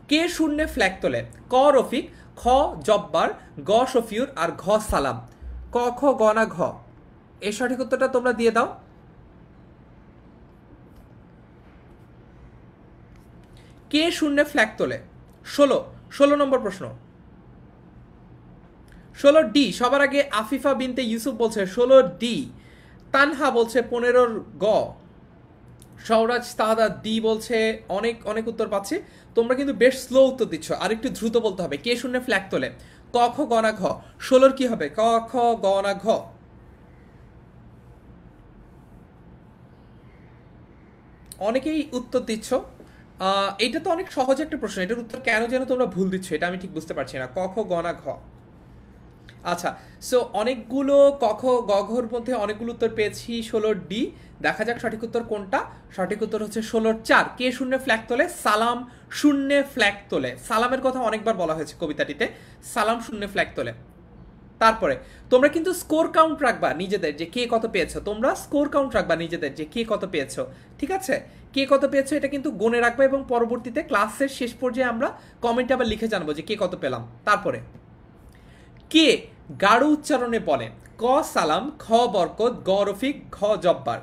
কে শূন্যে ফ্ল্যাগ তোলে? ক রফিক, খ জব্বার, গ শফিউর, আর ঘ সালাম। ক খ গ না ঘ? এর সঠিক উত্তরটা তোমরা দিয়ে দাও। কে শূন্যে ফ্ল্যাগ তোলে? 16 নম্বর প্রশ্ন। 16 ডি। সবার আগে আফিফা বিনতে ইউসুফ বলছে 16 ডি। তানহা বলছে 15 গ। সৌরাজ তাহাদা ডি বলছে। অনেক অনেক উত্তর পাচ্ছি, তোমরা কিন্তু বেশ স্লো উত্তর দিচ্ছ, আর একটু দ্রুত বলতে হবে। কে শূন্যে ফ্ল্যাগ তোলে? ক খ গ না ঘ? 16 কি হবে, ক খ গ না ঘ? অনেকেই উত্তর দিচ্ছ। এটা তো অনেক সহজ একটা প্রশ্ন, এটার উত্তর কেন যেন তোমরা ভুল দিচ্ছ, এটা আমি ঠিক বুঝতে পারছি না। ক খ গ না ঘ? আচ্ছা, সো অনেকগুলো কখ গঘর মধ্যে অনেকগুলো উত্তর পেয়েছি। 16 ডি। দেখা যাক সঠিক উত্তর কোনটা। সঠিক উত্তর হচ্ছে 16 4। কে শূন্যে ফ্ল্যাগ তোলে? সালাম শূন্যে ফ্ল্যাগ তোলে। সালামের কথা অনেকবার বলা হয়েছে কবিতাটিতে। সালাম শূন্যে ফ্ল্যাগ তোলে। তারপরে তোমরা কিন্তু স্কোর কাউন্ট রাখবা নিজেদের, যে কে কত পেয়েছো। তোমরা স্কোর কাউন্ট রাখবা নিজেদের, যে কে কত পেয়েছো, ঠিক আছে। কে কত পেয়েছো এটা কিন্তু গুণে রাখবা, এবং পরবর্তীতে ক্লাসের শেষ পর্যায়ে আমরা কমেন্টে আবার লিখে জানবো যে কে কত পেলাম। তারপরে কে গাঢ় উচ্চারণে বলে? ক সালাম, খ বরকত, গ রফিক, ঘ জব্বার।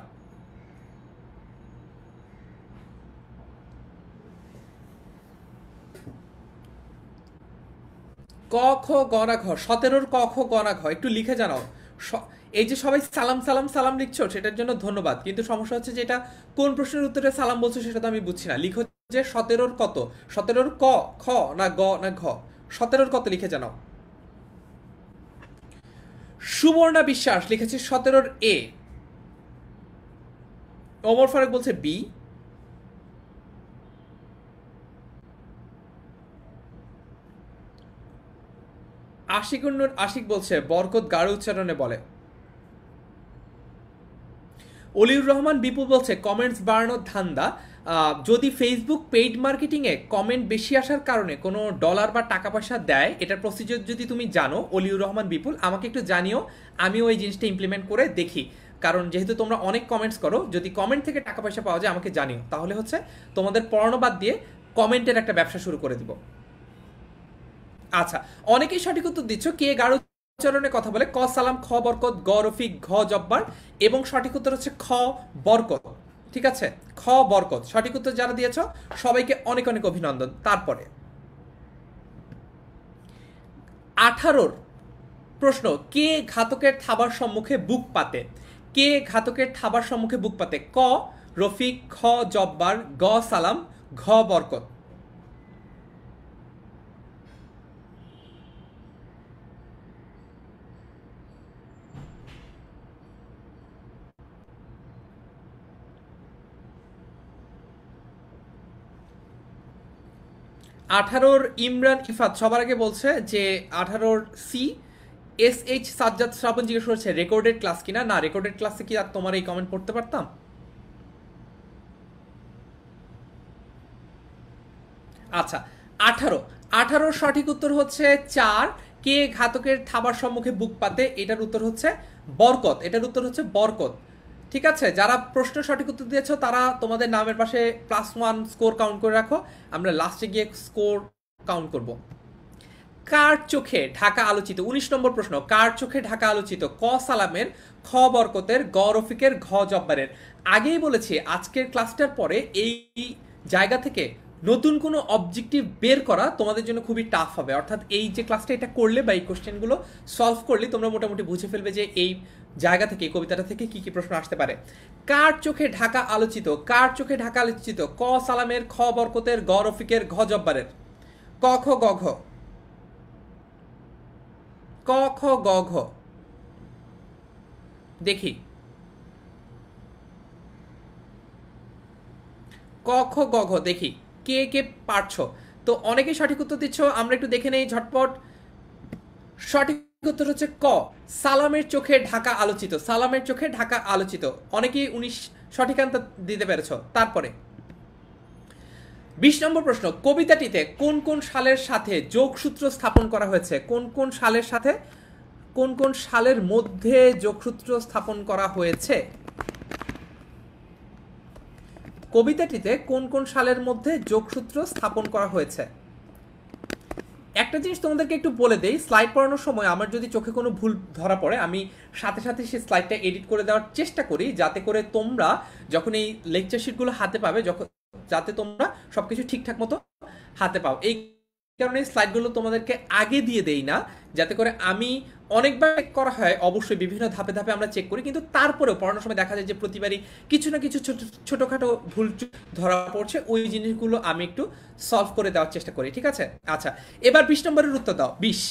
ক খ গ না ঘ? 17 ক খ গ না ঘ একটু লিখে জানাও। এই যে সবাই সালাম সালাম সালাম লিখছো, সেটার জন্য ধন্যবাদ, কিন্তু সমস্যা হচ্ছে যে এটা কোন প্রশ্নের উত্তরে সালাম বলছো সেটা তো আমি বুঝছি না। লিখো যে 17 কত, 17 ক, খ না গ না ঘ? 17 কত লিখে জানাও। সুবর্ণা বিশ্বাস লিখেছে 17 এ। ওমর ফারুক বলছে বি। আশিকুন্নুর আশিক বলছে বরকত গাঢ় উচ্চারণে বলে। অলিউর রহমান বিপুল বলছে কমেন্টস বাড়ানোর ধান্দা। যদি ফেসবুক পেইড মার্কেটিংয়ে কমেন্ট বেশি আসার কারণে কোনো ডলার বা টাকা পয়সা দেয়, এটার প্রসিজার যদি তুমি জানো অলিউর রহমান বিপুল, আমাকে একটু জানিও, আমিও ওই জিনিসটা ইমপ্লিমেন্ট করে দেখি। কারণ যেহেতু তোমরা অনেক কমেন্টস করো, যদি কমেন্ট থেকে টাকা পয়সা পাওয়া যায় আমাকে জানিও, তাহলে হচ্ছে তোমাদের পড়ানো বাদ দিয়ে কমেন্টের একটা ব্যবসা শুরু করে দিব। আচ্ছা, অনেকেই সঠিক উত্তর দিচ্ছ। কে গাঢ় উচ্চারণে কথা বলে? ক সালাম, খ বরকত, গ রফিক, ঘ জব্বার। এবং সঠিক উত্তর হচ্ছে খ বরকত, ঠিক আছে। খ বরকত সঠিক উত্তর যারা দিয়েছ সবাইকে অনেক অনেক অভিনন্দন। তারপরে 18 প্রশ্ন। কে ঘাতকের থাবার সম্মুখে বুক পাতে? কে ঘাতকের থাবার সম্মুখে বুক পাতে? ক রফিক, খ জব্বার, গ সালাম, ঘ বরকত। 18 ইমরান ইফাত সবার আগে বলছে যে 18 সি। SH সাজ্জাদ শ্রাবণ জিজ্ঞেস করেছে রেকর্ডেড ক্লাস কিনা। না, রেকর্ডেড ক্লাসে কি আর তোমার এই কমেন্ট পড়তে পারতাম? আচ্ছা, 18 সঠিক উত্তর হচ্ছে 4। কে ঘাতকের থাবার সম্মুখে বুক পাতে? এটার উত্তর হচ্ছে বরকত। এটার উত্তর হচ্ছে বরকত, ঠিক আছে। যারা প্রশ্ন সঠিক উত্তর দিয়েছ তারা তোমাদের নামের পাশে +1 স্কোর কাউন্ট করে রাখো, আমরা লাস্টে গিয়ে স্কোর কাউন্ট করব। কার চোখে ঢাকা আলোচিত? 19 নম্বর প্রশ্ন। কার চোখে ঢাকা আলোচিত? ক সালামের, খ বরকতের, গ রফিকের, ঘ জব্বারের। আগেই বলেছি আজকের ক্লাসটার পরে এই জায়গা থেকে নতুন কোনো অবজেক্টিভ বের করা তোমাদের জন্য খুবই টাফ হবে। অর্থাৎ এই যে ক্লাসটা এটা করলে বা এই কোশ্চেনগুলো সলভ করলে তোমরা মোটামুটি বুঝে ফেলবে যে এই জায়গা থেকে, কবিতাটা থেকে কি কি প্রশ্ন আসতে পারে। কার চোখে ঢাকা আলোচিত? কার চোখে ঢাকা আলোচিত? ক সালামের, খ বরকতের, গ রফিকের, ঘ জব্বারের। ক খ গ ঘ? ক খ গ ঘ দেখি। ক ক খ গ ঘ দেখি কে কে পারছো। তো অনেকেই সঠিক উত্তর দিচ্ছ, আমরা একটু দেখে নেই ঝটপট। সঠিক উত্তর হচ্ছে ক, সালামের চোখে ঢাকা আলোচিত। সালামের চোখে ঢাকা আলোচিত, অনেকেই 19 সঠিক আনসার দিতে পেরেছ। তারপরে 20 নম্বর প্রশ্ন, কবিতাটিতে কোন কোন সালের সাথে যোগসূত্র স্থাপন করা হয়েছে? কোন কোন সালের সাথে, কোন কোন সালের মধ্যে যোগসূত্র স্থাপন করা হয়েছে? কবিতাটিতে কোন কোন সালের মধ্যে যোগসূত্র স্থাপন করা হয়েছে? একটা জিনিস তোমাদেরকে একটু বলে দেই, স্লাইড পড়ানোর সময় আমার যদি চোখে কোনো ভুল ধরা পড়ে আমি সাথে সাথে সেই স্লাইডটা এডিট করে দেওয়ার চেষ্টা করি, যাতে করে তোমরা যখন এই লেকচার শিটগুলো হাতে পাবে, যাতে তোমরা সবকিছু ঠিকঠাক মতো হাতে পাও। এই কারণে স্লাইডগুলো তোমাদেরকে আগে দিয়ে দেই না, যাতে করে আমি অনেকবার চেক করা হয়, অবশ্যই বিভিন্ন ধাপে ধাপে আমরা চেক করি, কিন্তু তারপরেও পড়ানোর সময় দেখা যায় যে প্রতিবারই কিছু না কিছু ছোটখাটো ভুল ধরা পড়ছে, ওই জিনিসগুলো আমি একটু সলভ করে দেওয়ার চেষ্টা করি, ঠিক আছে? আচ্ছা, এবার 20 নম্বরের উত্তর দাও। 20,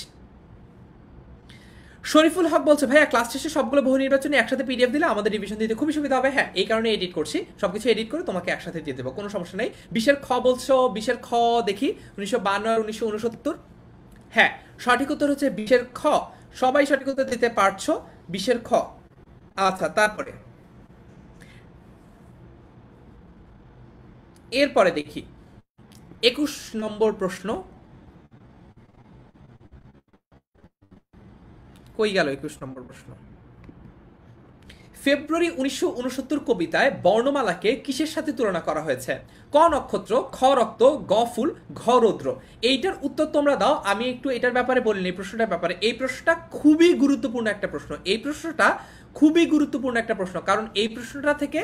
শরীফুল হক বলছে ভাইয়া ক্লাস শেষে সবগুলো বহু নির্বাচনী একসাথে পিডিএফ দিলে আমাদের রিভিশন দিতে খুবই সুবিধা হবে। হ্যাঁ, এই কারণে এডিট করছি, সবকিছু এডিট করে তোমাকে একসাথে দিয়ে দেবো, কোনো সমস্যা নেই। 20-এর খ বলছো, 20-এর খ দেখি 1952 আর 1969। হ্যাঁ, সঠিক উত্তর হচ্ছে 20-এর খ, সবাই সঠিক উত্তর দিতে পারছো 20-এর খ। আচ্ছা, তারপরে এরপরে দেখি 21 নম্বর প্রশ্ন, কই গেল 21 নম্বর প্রশ্ন? ফেব্রুয়ারি 1969 কবিতায় বর্ণমালাকে কিসের সাথে তুলনা করা হয়েছে? ক নক্ষত্র, খ রক্ত, গ ফুল, ঘ রৌদ্র। এইটার উত্তর তোমরা দাও, আমি একটু এটার ব্যাপারে বলিনি, এই প্রশ্নটার ব্যাপারে। এই প্রশ্নটা খুবই গুরুত্বপূর্ণ একটা প্রশ্ন, এই প্রশ্নটা খুবই গুরুত্বপূর্ণ একটা প্রশ্ন, কারণ এই প্রশ্নটা থেকে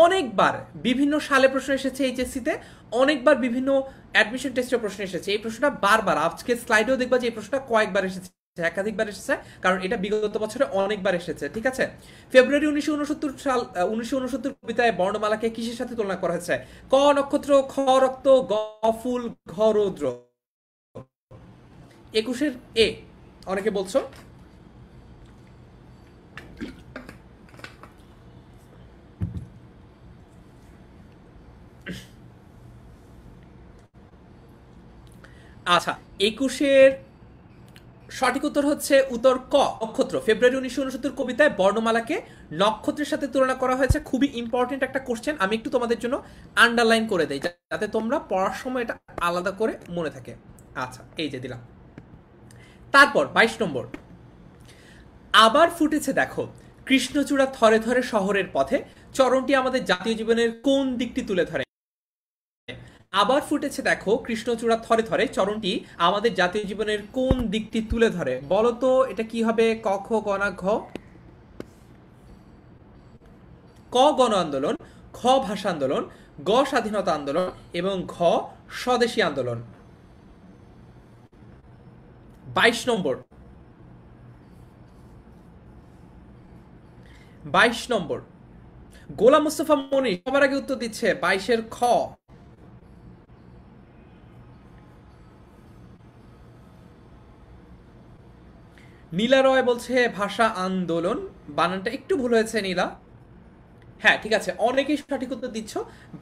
অনেকবার বিভিন্ন সালে প্রশ্ন এসেছে এইচএসসিতে, অনেকবার বিভিন্ন অ্যাডমিশন টেস্টের প্রশ্ন এসেছে। এই প্রশ্নটা বারবার, আজকে স্লাইডেও দেখবা যে এই প্রশ্নটা কয়েকবার এসেছে, একাধিকবার এসেছে, কারণ এটা বিগত বছরে অনেকবার এসেছে, ঠিক আছে? ফেব্রুয়ারি 1969 কবিতায় বর্ণমালাকে কিসের সাথে তুলনা করা হয়েছে? ক নক্ষত্র, খ রক্ত, গ ফুল, ঘ রৌদ্র। 21-এর এ অনেকে বলছো। আচ্ছা, 21-এর সঠিক উত্তর হচ্ছে উত্তর ক, নক্ষত্র। ফেব্রুয়ারি 1969 কবিতায় বর্ণমালাকে নক্ষত্রের সাথে তুলনা করা হয়েছে। খুবই ইম্পর্টেন্ট একটা কোশ্চেন, আমি একটু তোমাদের জন্য আন্ডারলাইন করে দেই যাতে তোমরা পড়ার সময় এটা আলাদা করে মনে থাকে। আচ্ছা, এই যে দিলাম। তারপর 22 নম্বর, আবার ফুটেছে দেখো কৃষ্ণচূড়া থরে থরে শহরের পথে, চরণটি আমাদের জাতীয় জীবনের কোন দিকটি তুলে ধরে? আবার ফুটেছে দেখো কৃষ্ণচূড়া থরে থরে, চরণটি আমাদের জাতীয় জীবনের কোন দিকটি তুলে ধরে? বলো তো এটা কি হবে? ক খ গ না ঘ? ক গণ আন্দোলন, খ ভাষা আন্দোলন, গ স্বাধীনতা আন্দোলন এবং ঘ স্বদেশী আন্দোলন। 22 নম্বর, 22 নম্বর, গোলাম মুস্তফা মনি সবার আগে উত্তর দিচ্ছে 22-এর খ। নীলা রয় বলছে ভাষা আন্দোলন, বানানটা একটু ভুল হয়েছে নীলা। হ্যাঁ, ঠিক আছে, অনেকেই সঠিক উত্তর দিচ্ছ।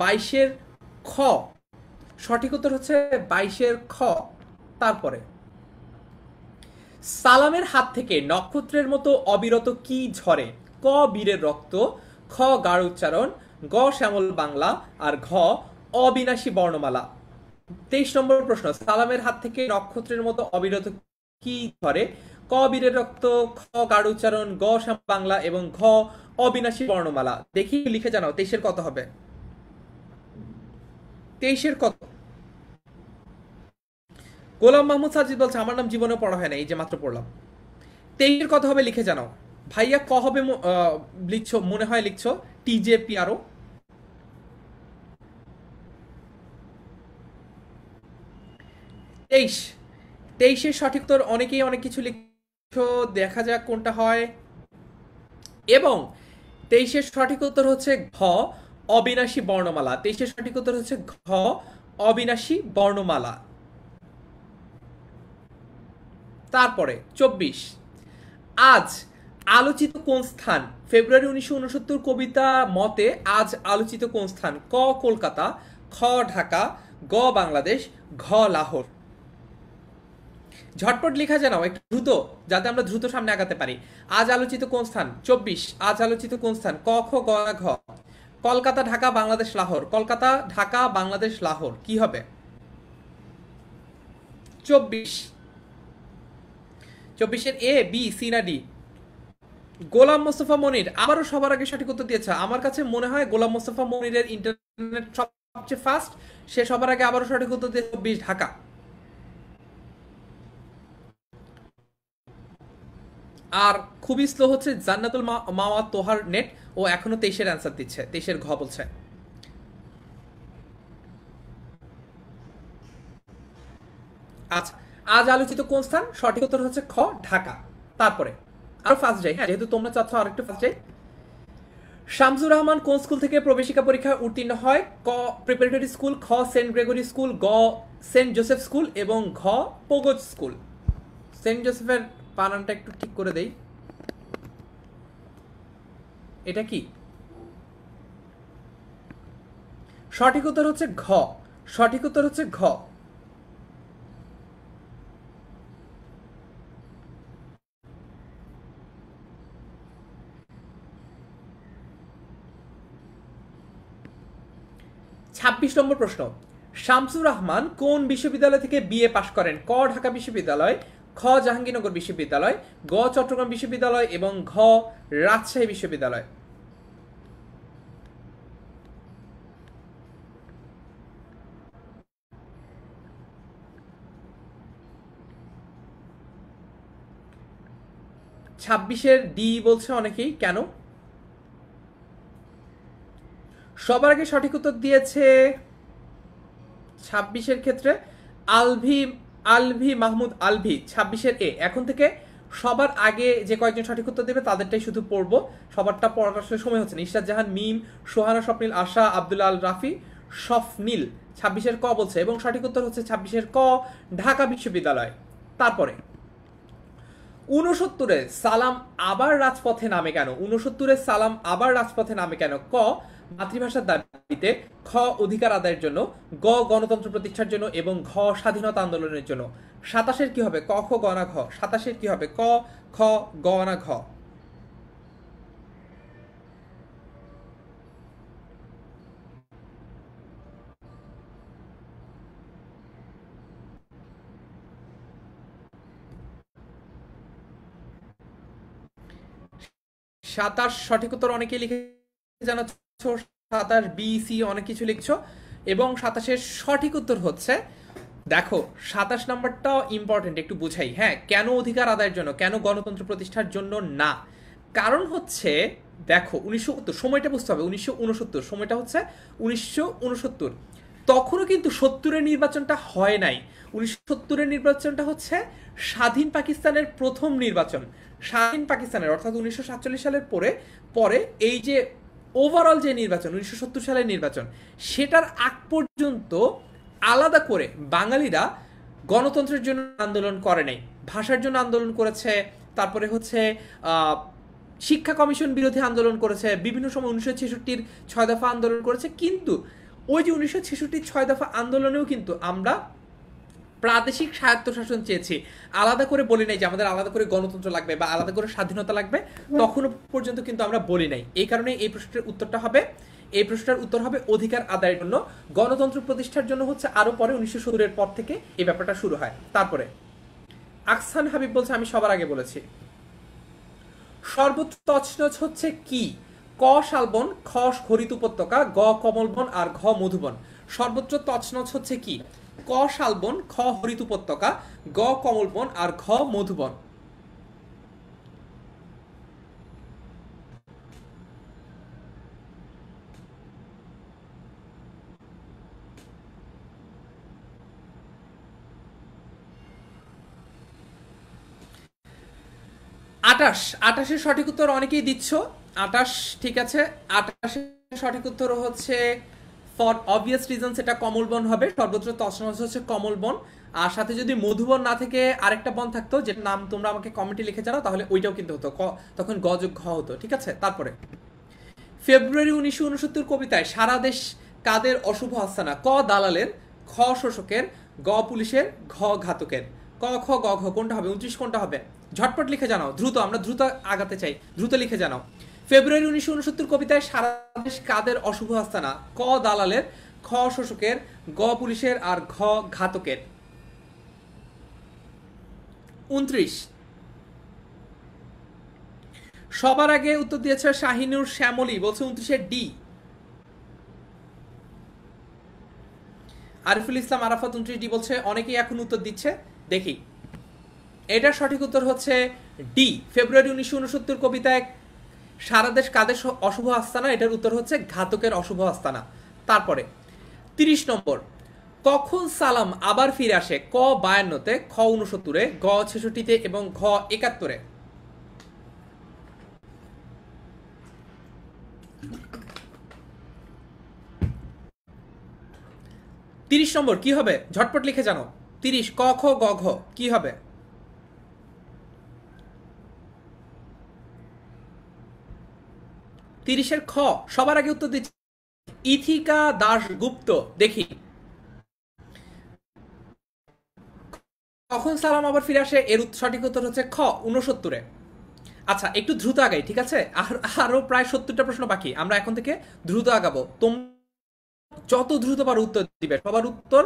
22-এর খ সঠিক উত্তর হচ্ছে 22-এর খ। তারপরে সালামের হাত থেকে নক্ষত্রের মতো অবিরত কি ঝরে? ক বীরের রক্ত, খ গাঢ় উচ্চারণ, গ শ্যামল বাংলা আর ঘ অবিনাশী বর্ণমালা। 23 নম্বর প্রশ্ন, সালামের হাত থেকে নক্ষত্রের মতো অবিরত কি ঝরে? ক বীরের রক্ত, খ গাঢ় উচ্চারণ, গ শ্যামল বাংলা এবং ঘ অবিনাশী বর্ণমালা। দেখি লিখে জানাও 23-এর কত হবে? 23-এর কত? গোলাম মাহমুদ সাজিদ বলছে আমার নাম জীবনে পড়া হয় না, এই যে মাত্র পড়লাম। 23-এর কত হবে লিখে জানাও। ভাইয়া ক হবে লিখছো, মনে হয় লিখছো টিজেপি। আরো 23-এর সঠিক উত্তর অনেকেই অনেক কিছু লিখছো, দেখা যাক কোনটা হয়। এবং 23-এর সঠিক উত্তর হচ্ছে ঘ অবিনাশী বর্ণমালা। 23-এর সঠিক উত্তর হচ্ছে ঘ অবিনাশী বর্ণমালা। তারপরে 24, আজ আলোচিত কোন স্থান? ফেব্রুয়ারি 1969 কবিতা মতে আজ আলোচিত কোন স্থান? ক কলকাতা, খ খ ঢাকা, গ বাংলাদেশ, ঘ লাহোর। ঝটপট লেখা জানাও একটু দ্রুত, যাতে আমরা দ্রুত সামনে আগাতে পারি। আজ আলোচিত কোন স্থান? 24। আজ আলোচিত কোন স্থান? ক খ গ ঘ। কলকাতা, ঢাকা, বাংলাদেশ, লাহোর। কলকাতা, ঢাকা, বাংলাদেশ, লাহোর কি হবে? 24। 24-এর এ, বি, সি না ডি? গোলাম মোস্তফা মনির আবারও সবার আগে সঠিক উত্তর দিয়েছে। আমার কাছে মনে হয় গোলাম মোস্তফা মনিরের ইন্টারনেট সবচেয়ে ফাস্ট, সে সবার আগে আবারও সঠিক উত্তর দিয়েছে 24 ঢাকা। আর খুবই স্লো হচ্ছে জান্নাতুল মাওয়া তোহার নেট, ও এখনো 23-এর অ্যান্সার দিচ্ছে, 23-এর ঘ বলছে। আচ্ছা, আজ আলোচিত কোন স্থান? সঠিক উত্তর হচ্ছে খ ঢাকা। তারপরে আরো ফাস্ট যাই, হ্যাঁ যেহেতু তোমরা চাচ্ছ আর একটু ফাস্ট যাই। শামসুর রহমান কোন স্কুল থেকে প্রবেশিকা পরীক্ষায় উত্তীর্ণ হয়? ক প্রিপারেটরি স্কুল, খ সেন্ট গ্রেগরি স্কুল, গ সেন্ট জোসেফ স্কুল এবং ঘ পোগজ স্কুল। সেন্ট জোসেফের বানানটা একটু ঠিক করে দেই, এটা কি? সঠিক উত্তর হচ্ছে ঘ। সঠিক উত্তর হচ্ছে ঘ। 26 নম্বর প্রশ্ন, শামসুর রহমান কোন বিশ্ববিদ্যালয় থেকে বিএ পাশ করেন? ক ঢাকা বিশ্ববিদ্যালয়, খ জাহাঙ্গীরনগর বিশ্ববিদ্যালয়, গ চট্টগ্রাম বিশ্ববিদ্যালয় এবং ঘ রাজশাহী বিশ্ববিদ্যালয়। ছাব্বিশের ডি বলছে অনেকেই, কেন? সবার আগে সঠিক উত্তর দিয়েছে 26-এর ক্ষেত্রে আলভি, আলভি মাহমুদ আলভি। 26-এর এ। এখন থেকে সবার আগে যে কয়েকজন সঠিক উত্তর দেবে তাদেরটাই শুধু পড়বো, সবারটা পড়ার আসলে সময় হচ্ছে না। ইশরাত জাহান মিম, সোহানা স্বপ্নিল আশা, আব্দুল আল রাফি স্বপ্নিল। 26-এর ক বলছে এবং সঠিক উত্তর হচ্ছে 26-এর ক ঢাকা বিশ্ববিদ্যালয়। তারপরে 69-এ সালাম আবার রাজপথে নামে কেন? 69-এ সালাম আবার রাজপথে নামে কেন? ক মাতৃভাষার দাবিতে, খ অধিকার আদায়ের জন্য, গ গণতন্ত্র প্রতিষ্ঠার জন্য এবং ঘ স্বাধীনতা আন্দোলনের জন্য। 27-এর কি হবে? ক খ গ না ঘ? 27-এর কি হবে? ক খ গ না ঘ? সাতাশ সঠিক উত্তর অনেকেই লিখে জানাচ্ছ, 27 বি সি অনেক কিছু লিখছো। এবং 27-এর সঠিক উত্তর হচ্ছে, দেখো 27 নাম্বারটাও ইম্পর্টেন্ট, একটু বুঝাই। হ্যাঁ, কেন অধিকার আদায়ের জন্য, কেন গণতন্ত্র প্রতিষ্ঠার জন্য না? কারণ হচ্ছে দেখো 1969, সময়টা বুঝতে হবে। 1969 সময়টা হচ্ছে 1969, তখনও কিন্তু 70-এর নির্বাচনটা হয় নাই। 1970-এর নির্বাচনটা হচ্ছে স্বাধীন পাকিস্তানের প্রথম নির্বাচন। স্বাধীন পাকিস্তানের অর্থাৎ 1947 সালের পরে পরে এই যে ওভারঅল যে নির্বাচন 1970 সালের নির্বাচন, সেটার আগ পর্যন্ত আলাদা করে বাঙালিরা গণতন্ত্রের জন্য আন্দোলন করে নাই, ভাষার জন্য আন্দোলন করেছে। তারপরে হচ্ছে শিক্ষা কমিশন বিরোধী আন্দোলন করেছে, বিভিন্ন সময় 1966-র 6 দফা আন্দোলন করেছে। কিন্তু ওই যে 1966-র 6 দফা আন্দোলনেও কিন্তু আমরা প্রাদেশিক স্বায়ত্তশাসন চেয়েছি, আলাদা করে বলি নাই যে আমাদের আলাদা করে গণতন্ত্র লাগবে বা আলাদা করে স্বাধীনতা লাগবে। তখনও পর্যন্ত কিন্তু আমরা বলি নাই। এই কারণে এই প্রশ্নের উত্তরটা হবে, এই প্রশ্নের উত্তর হবে অধিকার আদায়ের জন্য। গণতন্ত্র প্রতিষ্ঠার জন্য হচ্ছে আরো পরে 1970-এর পর থেকে এই ব্যাপারটা শুরু হয়। তারপরে আকসান হাবিব বলছে আমি সবার আগে বলেছি। সর্বোচ্চ তছনছ হচ্ছে কি? ক শালবন, খ হরিত উপত্যকা, গ কমলবন আর ঘ মধুবন। সর্বোচ্চ তছনছ হচ্ছে কি? ক শালবন, খ হরিত উপত্যকা, গ কমলবন আর ঘ মধুবন। আটাশ, 28-এর সঠিক উত্তর অনেকেই দিচ্ছ। 28 ঠিক আছে। 28-এর সঠিক উত্তর হচ্ছে ফর অবভিয়াস রিজনস এটা কমলবন হবে। সর্বোচ্চ তছনছ হচ্ছে কমলবন। আর সাথে যদি মধুবন না থেকে আরেকটা বন থাকতো, যেটা নাম তোমরা আমাকে কমেন্টে লিখে জানাও, তাহলে ওইটাও কিন্তু হতো, তখন গ যোগ ঘ হতো। ঠিক আছে। তারপরে ফেব্রুয়ারি 1969 কবিতায় সারা দেশ কাদের অশুভ আস্তানা? ক দালালের, খ শোষকের, গ পুলিশের, ঘ ঘাতকের। ক খ গ ঘ কোনটা হবে? 29 কোনটা হবে? ঝটপট লিখে জানাও, দ্রুত, আমরা দ্রুত আগাতে চাই, দ্রুত লিখে জানাও। ফেব্রুয়ারি 1969 কবিতায় সারা দেশ কাদের অশুভ আস্তানা? ক দালালের, খ শোষকের, গ পুলিশের, আর ঘ ঘাতকের। 29। সবার আগে উত্তর দিয়েছে শাহিনুর শ্যামলী, বলছে 29 ডি। আরিফুল ইসলাম আরাফাত 29 ডি বলছে। অনেকেই এখন উত্তর দিচ্ছে, দেখি। এটার সঠিক উত্তর হচ্ছে ডি। ফেব্রুয়ারি 1969 কবিতায় সারা দেশ কাদের অশুভ আস্তানা? এটার উত্তর হচ্ছে ঘাতকের অশুভ আস্তানা। তারপরে 30 নম্বর, কখন সালাম আবার ফিরে আসে? ক 52-তে, খ 69-এ, গ 66-তে এবং ঘ 71-এ। 30 নম্বর কি হবে? ঝটপট লিখে জানো। 30 ক খ গ ঘ কি হবে? 30-এর খ। সবার আগে উত্তর দিচ্ছি ইথিকা দাশগুপ্ত। দেখি, কখন সালাম আবার ফিরে আসে? এর সঠিক উত্তর হচ্ছে খ 69-এ। আচ্ছা, একটু দ্রুত আগাই, ঠিক আছে? আরো প্রায় 70টা প্রশ্ন বাকি, আমরা এখন থেকে দ্রুত আগাবো। তোমরা যত দ্রুত পারো উত্তর দিবে, সবার উত্তর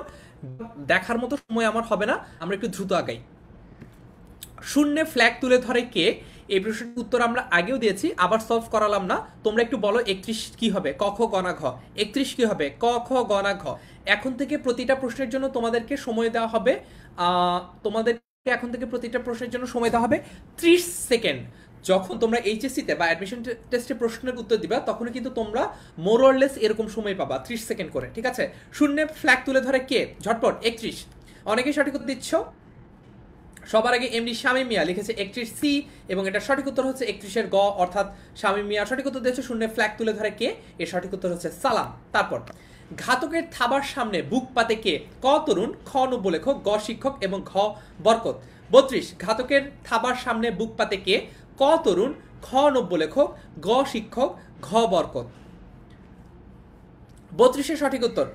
দেখার মতো সময় আমার হবে না, আমরা একটু দ্রুত আগাই। শূন্যে ফ্ল্যাগ তুলে ধরে কে? এই প্রশ্নের উত্তর আমরা আগেও দিয়েছি, আবার সলভ করালাম না। তোমরা একটু বলো 31 কি হবে? ক খ গ না ঘ। 31 কি হবে? ক খ গ না ঘ। এখন থেকে প্রতিটা প্রশ্নের জন্য তোমাদেরকে সময় দেওয়া হবে, তোমাদেরকে এখন থেকে প্রতিটা প্রশ্নের জন্য সময় দেওয়া হবে 30 সেকেন্ড। যখন তোমরা এইচএসসিতে বা অ্যাডমিশন টেস্টে প্রশ্নের উত্তর দিবা, তখন কিন্তু তোমরা মোরলেস এরকম সময় পাবা 30 সেকেন্ড করে, ঠিক আছে? শূন্যে ফ্ল্যাগ তুলে ধরে কে? ঝটপট 31। অনেকেই সঠিক উত্তর দিচ্ছ। সবার আগে এমডি শামীম মিয়া লিখেছে 31 সি, এবং এটা সঠিক উত্তর হচ্ছে 31-এর গ, অর্থাৎ শামীম মিয়া সঠিক উত্তর দিয়েছে। শূন্যে ফ্ল্যাগ তুলে ধরে কে? এর সঠিক উত্তর হচ্ছে সালাম। তারপর ঘাতকের থাবার সামনে বুক পাতে কে? ক তরুণ, খ নব্যলেখক, গ শিক্ষক এবং ঘ বরকত। 32 ঘাতকের থাবার সামনে বুক পাতে কে? ক তরুণ, খ নব্যলেখক, গ শিক্ষক, ঘ বরকত। 32-এর সঠিক উত্তর,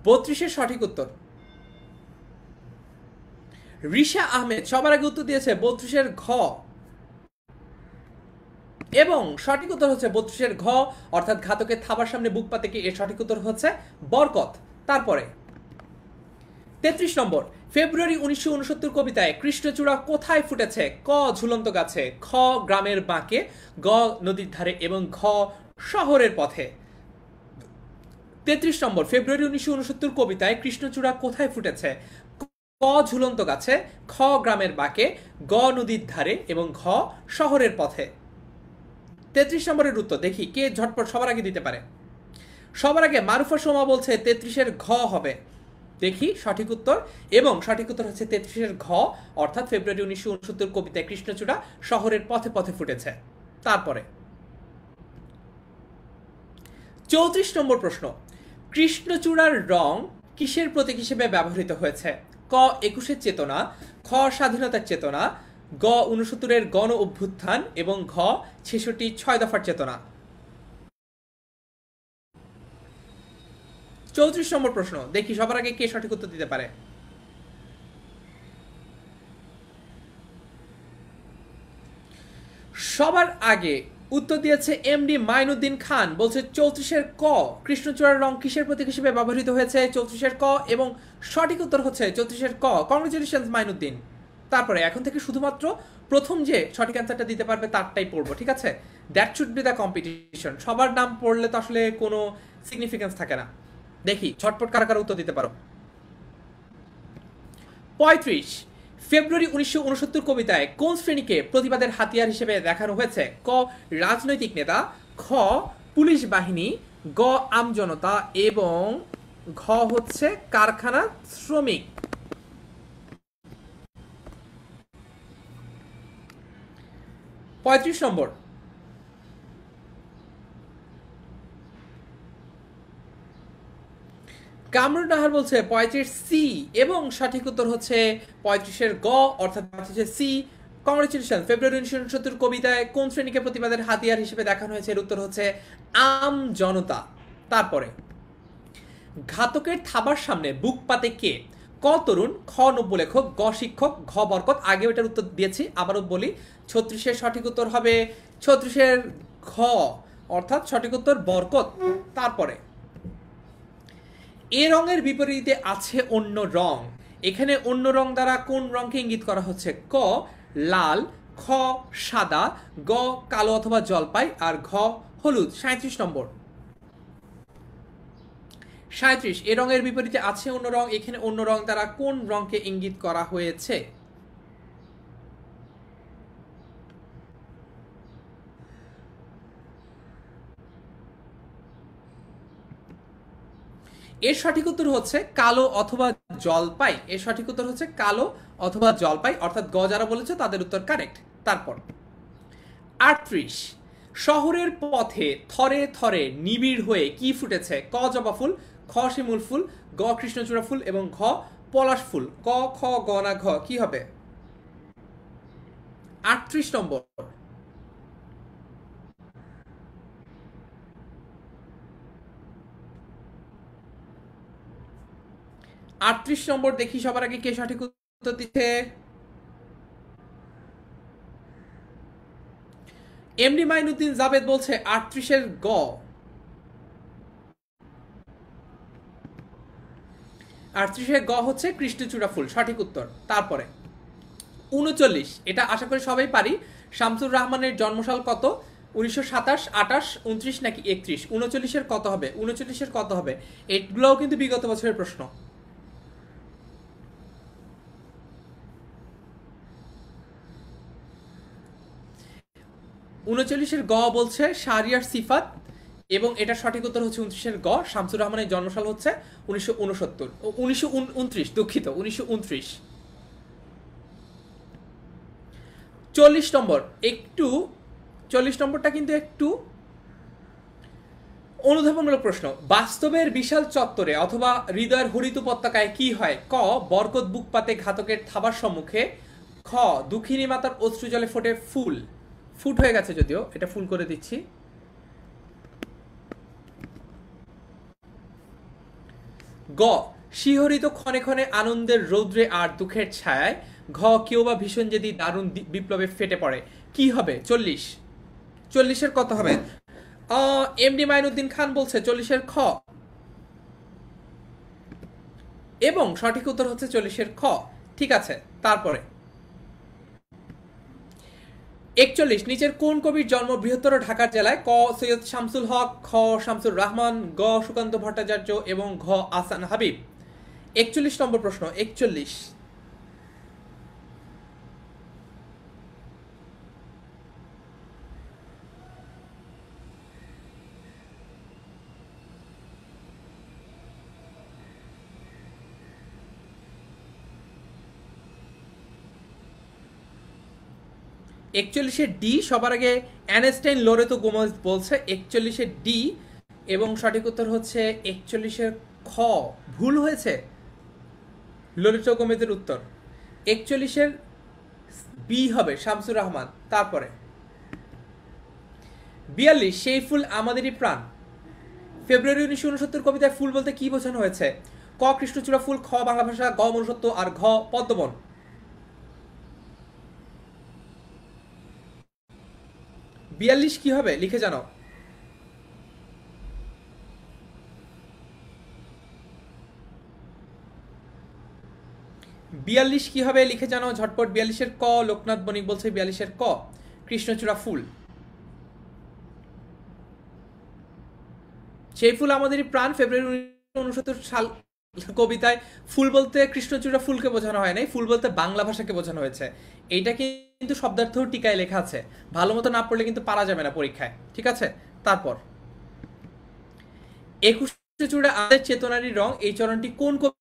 32-এর সঠিক উত্তর রিশা আহমেদ সবার আগে উত্তর দিয়েছে 32-এর ঘ, এবং সঠিক উত্তর হচ্ছে 32-এর ঘ, অর্থাৎ ঘাতকের থাবার সামনে বুক পাতে কে? এর সঠিক উত্তর হচ্ছে বরকত। তারপরে 33 নম্বর, ফেব্রুয়ারি 1969 কবিতায় কৃষ্ণচূড়া কোথায় ফুটেছে? ক ঝুলন্ত গাছে, খ গ্রামের বাঁকে, গ নদীর ধারে এবং ঘ শহরের পথে। 33 নম্বর, ফেব্রুয়ারি 1969 কবিতায় কৃষ্ণচূড়া কোথায় ফুটেছে? ক ঝুলন্ত গাছে, খ গ্রামের বাঁকে, গ নদীর ধারে এবং ঘ শহরের পথে। 33 নম্বরের উত্তর দেখি কে ঝটপট সবার আগে দিতে পারে। সবার আগে মারুফা সোমা বলছে 33-এর ঘ হবে। দেখি সঠিক উত্তর, এবং সঠিক উত্তর হচ্ছে 33-এর ঘ, অর্থাৎ ফেব্রুয়ারি 1969 কবিতায় কৃষ্ণচূড়া শহরের পথে পথে ফুটেছে। তারপরে 34 নম্বর প্রশ্ন, কৃষ্ণচূড়ার রং কিসের প্রতীক হিসেবে ব্যবহৃত হয়েছে? ক 21-এর চেতনা, খ স্বাধীনতার চেতনা, গ 69-এর গণ অভ্যুত্থান এবং ঘ 66 6 দফার চেতনা। 34 নম্বর প্রশ্ন, দেখি সবার আগে কে সঠিক উত্তর দিতে পারে। সবার আগে উত্তর দিয়েছে এমডি মাইনুদ্দিন খান, বলছে 34-এর ক, কৃষ্ণচূড়ার রং কিসের প্রতীক হিসেবে ব্যবহৃত হয়েছে? 34-এর ক, এবং সঠিক উত্তর হচ্ছে 34-এর ক। কংগ্রেচুলেশনস মাইনুদ্দিন। তারপরে এখন থেকে শুধুমাত্র প্রথম যে সঠিক অ্যান্সারটা দিতে পারবে তারটাই পড়বো, ঠিক আছে? That should be the competition. সবার নাম পড়লে তো আসলে কোনো সিগনিফিকেন্স থাকে না। দেখি ঝটপট কারা কারা উত্তর দিতে পারো। 35 ফেব্রুয়ারি 1969 কবিতায় কোন শ্রেণীকে প্রতিবাদের হাতিয়ার হিসেবে দেখানো হয়েছে? ক রাজনৈতিক নেতা, খ পুলিশ বাহিনী, গ আমজনতা এবং ঘ হচ্ছে কারখানা শ্রমিক। 35 নম্বর, কামরুন নাহার বলছে 35 সি, এবং সঠিক উত্তর হচ্ছে 35-এর গ, অর্থাৎ 35-এর সি কংগ্রেচুলেশন। ফেব্রুয়ারি 1969 কবিতায় কোন শ্রেণীকে প্রতিবাদের হাতিয়ার হিসেবে দেখানো হয়েছে? এর উত্তর হচ্ছে আম জনতা। তারপরে ঘাতকের থাবার সামনে বুক পাতে কে? ক তরুণ, খ নব্য লেখক, গ শিক্ষক, ঘ বরকত। আগে এটার উত্তর দিয়েছি, আবারও বলি। 36-এর সঠিক উত্তর হবে 36-এর ঘ, অর্থাৎ সঠিক উত্তর বরকত। তারপরে এ রঙের বিপরীতে আছে অন্য রং। এখানে অন্য রং দ্বারা কোন রংকে ইঙ্গিত করা হচ্ছে? ক লাল, খ সাদা, গ কালো অথবা জলপাই, আর ঘ হলুদ। 37 নম্বর। 37 এ রঙের বিপরীতে আছে অন্য রং। এখানে অন্য রং দ্বারা কোন রংকে ইঙ্গিত করা হয়েছে? এর সঠিক উত্তর হচ্ছে কালো অথবা জলপাই। এর সঠিক উত্তর হচ্ছে কালো অথবা জলপাই, অর্থাৎ গ যারা বলেছে তাদের উত্তর কারেক্ট। তারপর 38 শহরের পথে থরে থরে নিবিড় হয়ে কি ফুটেছে? ক জবা ফুল, খ শিমুল ফুল, গ কৃষ্ণচূড়া ফুল এবং ঘ পলাশ ফুল। ক খ গ না ঘ, কি হবে? 38 নম্বর। 38 নম্বর দেখি সবার আগে কে সঠিক উত্তর দিচ্ছে। এমডি মাইনুদ্দিন জাবেদ বলছে 38-এর গ। 38-এর গ হচ্ছে কৃষ্ণচূড়া ফুল, সঠিক উত্তর। তারপরে 39, এটা আশা করি সবাই পারি। শামসুর রহমানের জন্মসাল কত? 1927, 28, 29 নাকি 31? 39-এর কত হবে? 39-এর কত হবে? এগুলোও কিন্তু বিগত বছরের প্রশ্ন। 39-এর গ বলছে শাহরিয়ার সিফাত, এবং এটা সঠিক উত্তর হচ্ছে 29-এর গ। শামসুর রহমানের জন্মসাল হচ্ছে 1969, 1929, দুঃখিত, 1929। 40 নম্বর। একটু 40 নম্বরটা কিন্তু একটু অনুধাবনমূলক প্রশ্ন। বাস্তবের বিশাল চত্বরে অথবা হৃদয়ের হরিত উপত্যকায় কি হয়? ক বরকত বুক পাতে ঘাতকের থাবার সম্মুখে, খ দুঃখিনী মাতার অশ্রু জলে ফোটে ফুল। ফুট হয়ে গেছে যদিও, এটা ফুল করে দিচ্ছি। গ শিহরিত ক্ষণে ক্ষণে আনন্দের রৌদ্রে আর দুঃখের ছায়ায়, ঘ কেউ বা ভীষণ যদি দারুণ বিপ্লবে ফেটে পড়ে। কি হবে? 40। 40-এর কত হবে? এমডি মাইনুদ্দিন খান বলছে 40-এর খ, এবং সঠিক উত্তর হচ্ছে 40-এর খ। ঠিক আছে। তারপরে 41 নিচের কোন কবির জন্ম বৃহত্তর ঢাকার জেলায়? ক সৈয়দ শামসুল হক, খ শামসুর রহমান, গ সুকান্ত ভট্টাচার্য এবং ঘ আহসান হাবিব। 41 নম্বর প্রশ্ন। 41 41-এর ডি সবার আগে অ্যানেস্টাইন লোরেতো গোমেজ বলছে 41-এর ডি, এবং সঠিক উত্তর হচ্ছে 41-এর খ। ভুল হয়েছে, লোরেতো গোমেজের উত্তর 41-এর বি হবে শামসুর রহমান। তারপরে 42 সেই ফুল আমাদেরই প্রাণ। ফেব্রুয়ারি 1969 কবিতায় ফুল বলতে কি বোঝানো হয়েছে? ক কৃষ্ণচূড়া ফুল, খ বাংলা ভাষা, গ মনুষ্যত্ব, আর ঘ পদ্মবন। 42 কি হবে লিখে জানাও। 42 কি হবে লিখে জানাও ঝটপট। 42-এর ক। লোকনাথ বণিক বলছে 42-এর ক কৃষ্ণচূড়া ফুল। সেই ফুল আমাদেরই প্রাণ। ফেব্রুয়ারি 1969 সাল কবিতায় ফুল বলতে কৃষ্ণচূড়া ফুলকে বোঝানো হয় নাই, ফুল বলতে বাংলা ভাষাকে বোঝানো হয়েছে। এইটা কিন্তু শব্দার্থ টিকায় লেখা আছে, ভালো মতো না পড়লে কিন্তু পারা যাবে না পরীক্ষায়। ঠিক আছে। তারপর 21 চূড়া আমাদের চেতনারই রং, এই চরণটি কোন কবি?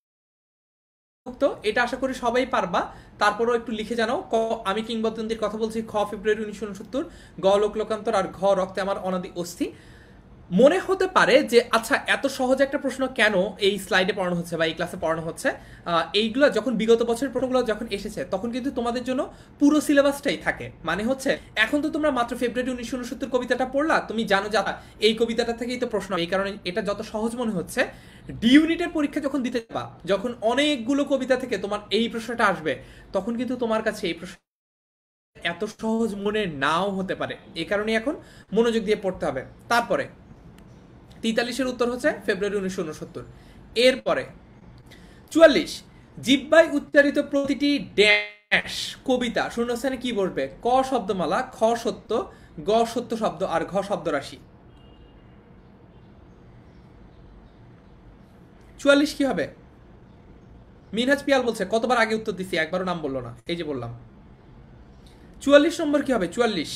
এটা আশা করি সবাই পারবা, তারপরও একটু লিখে জানাও। ক আমি কিংবদন্তির কথা বলছি, খ ফেব্রুয়ারি 1969, গ লোক লোকান্তর, আর ঘ রক্তে আমার অনাদি অস্থি। মনে হতে পারে যে আচ্ছা এত সহজ একটা প্রশ্ন কেন এই স্লাইডে পড়ানো হচ্ছে বা এই ক্লাসে পড়ানো হচ্ছে। এইগুলো যখন বিগত বছরের প্রশ্নগুলো যখন এসেছে তখন কিন্তু তোমাদের জন্য পুরো সিলেবাসটাই থাকে, মানে হচ্ছে এখন তো তোমরা মাত্র ফেব্রুয়ারি 1969 কবিতাটা পড়লা, তুমি জানো যে এই কবিতাটা থেকেই তো প্রশ্ন, এই কারণে এটা যত সহজ মনে হচ্ছে ডি ইউনিটের পরীক্ষা যখন দিতে যাবা, যখন অনেকগুলো কবিতা থেকে তোমার এই প্রশ্নটা আসবে, তখন কিন্তু তোমার কাছে এই প্রশ্ন এত সহজ মনে নাও হতে পারে। এই কারণে এখন মনোযোগ দিয়ে পড়তে হবে। তারপরে 43-এর উত্তর হচ্ছে ফেব্রুয়ারি 1969। এরপরে 44, জিব্বায় উচ্চারিত প্রতিটি ড্যাশ কবিতা শূন্যস্থানে কি বসবে? ক শব্দমালা, খ সত্য, গ সত্য শব্দ আর ঘ শব্দ রাশি। 44 কি হবে? মিনহাজ পিয়াল বলছে কতবার আগে উত্তর দিছি, একবারও নাম বললো না, এই যে বললাম। 44 নম্বর কি হবে? 44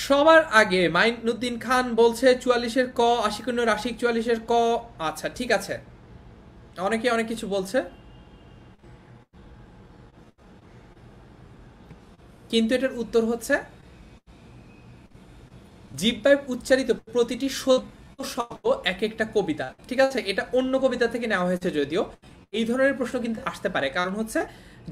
সবার আগে মাইনুদ্দিন খান বলছে 44-এর ক, আশিকুন্ন রাশিক 44-এর ক। আচ্ছা ঠিক আছে, অনেকে অনেক কিছু বলছে, কিন্তু এটার উত্তর হচ্ছে জিহ্বায় উচ্চারিত প্রতিটি সত্য শব্দ এক একটা কবিতা। ঠিক আছে, এটা অন্য কবিতা থেকে নেওয়া হয়েছে যদিও। এই ধরনের প্রশ্ন কিন্তু আসতে পারে, কারণ হচ্ছে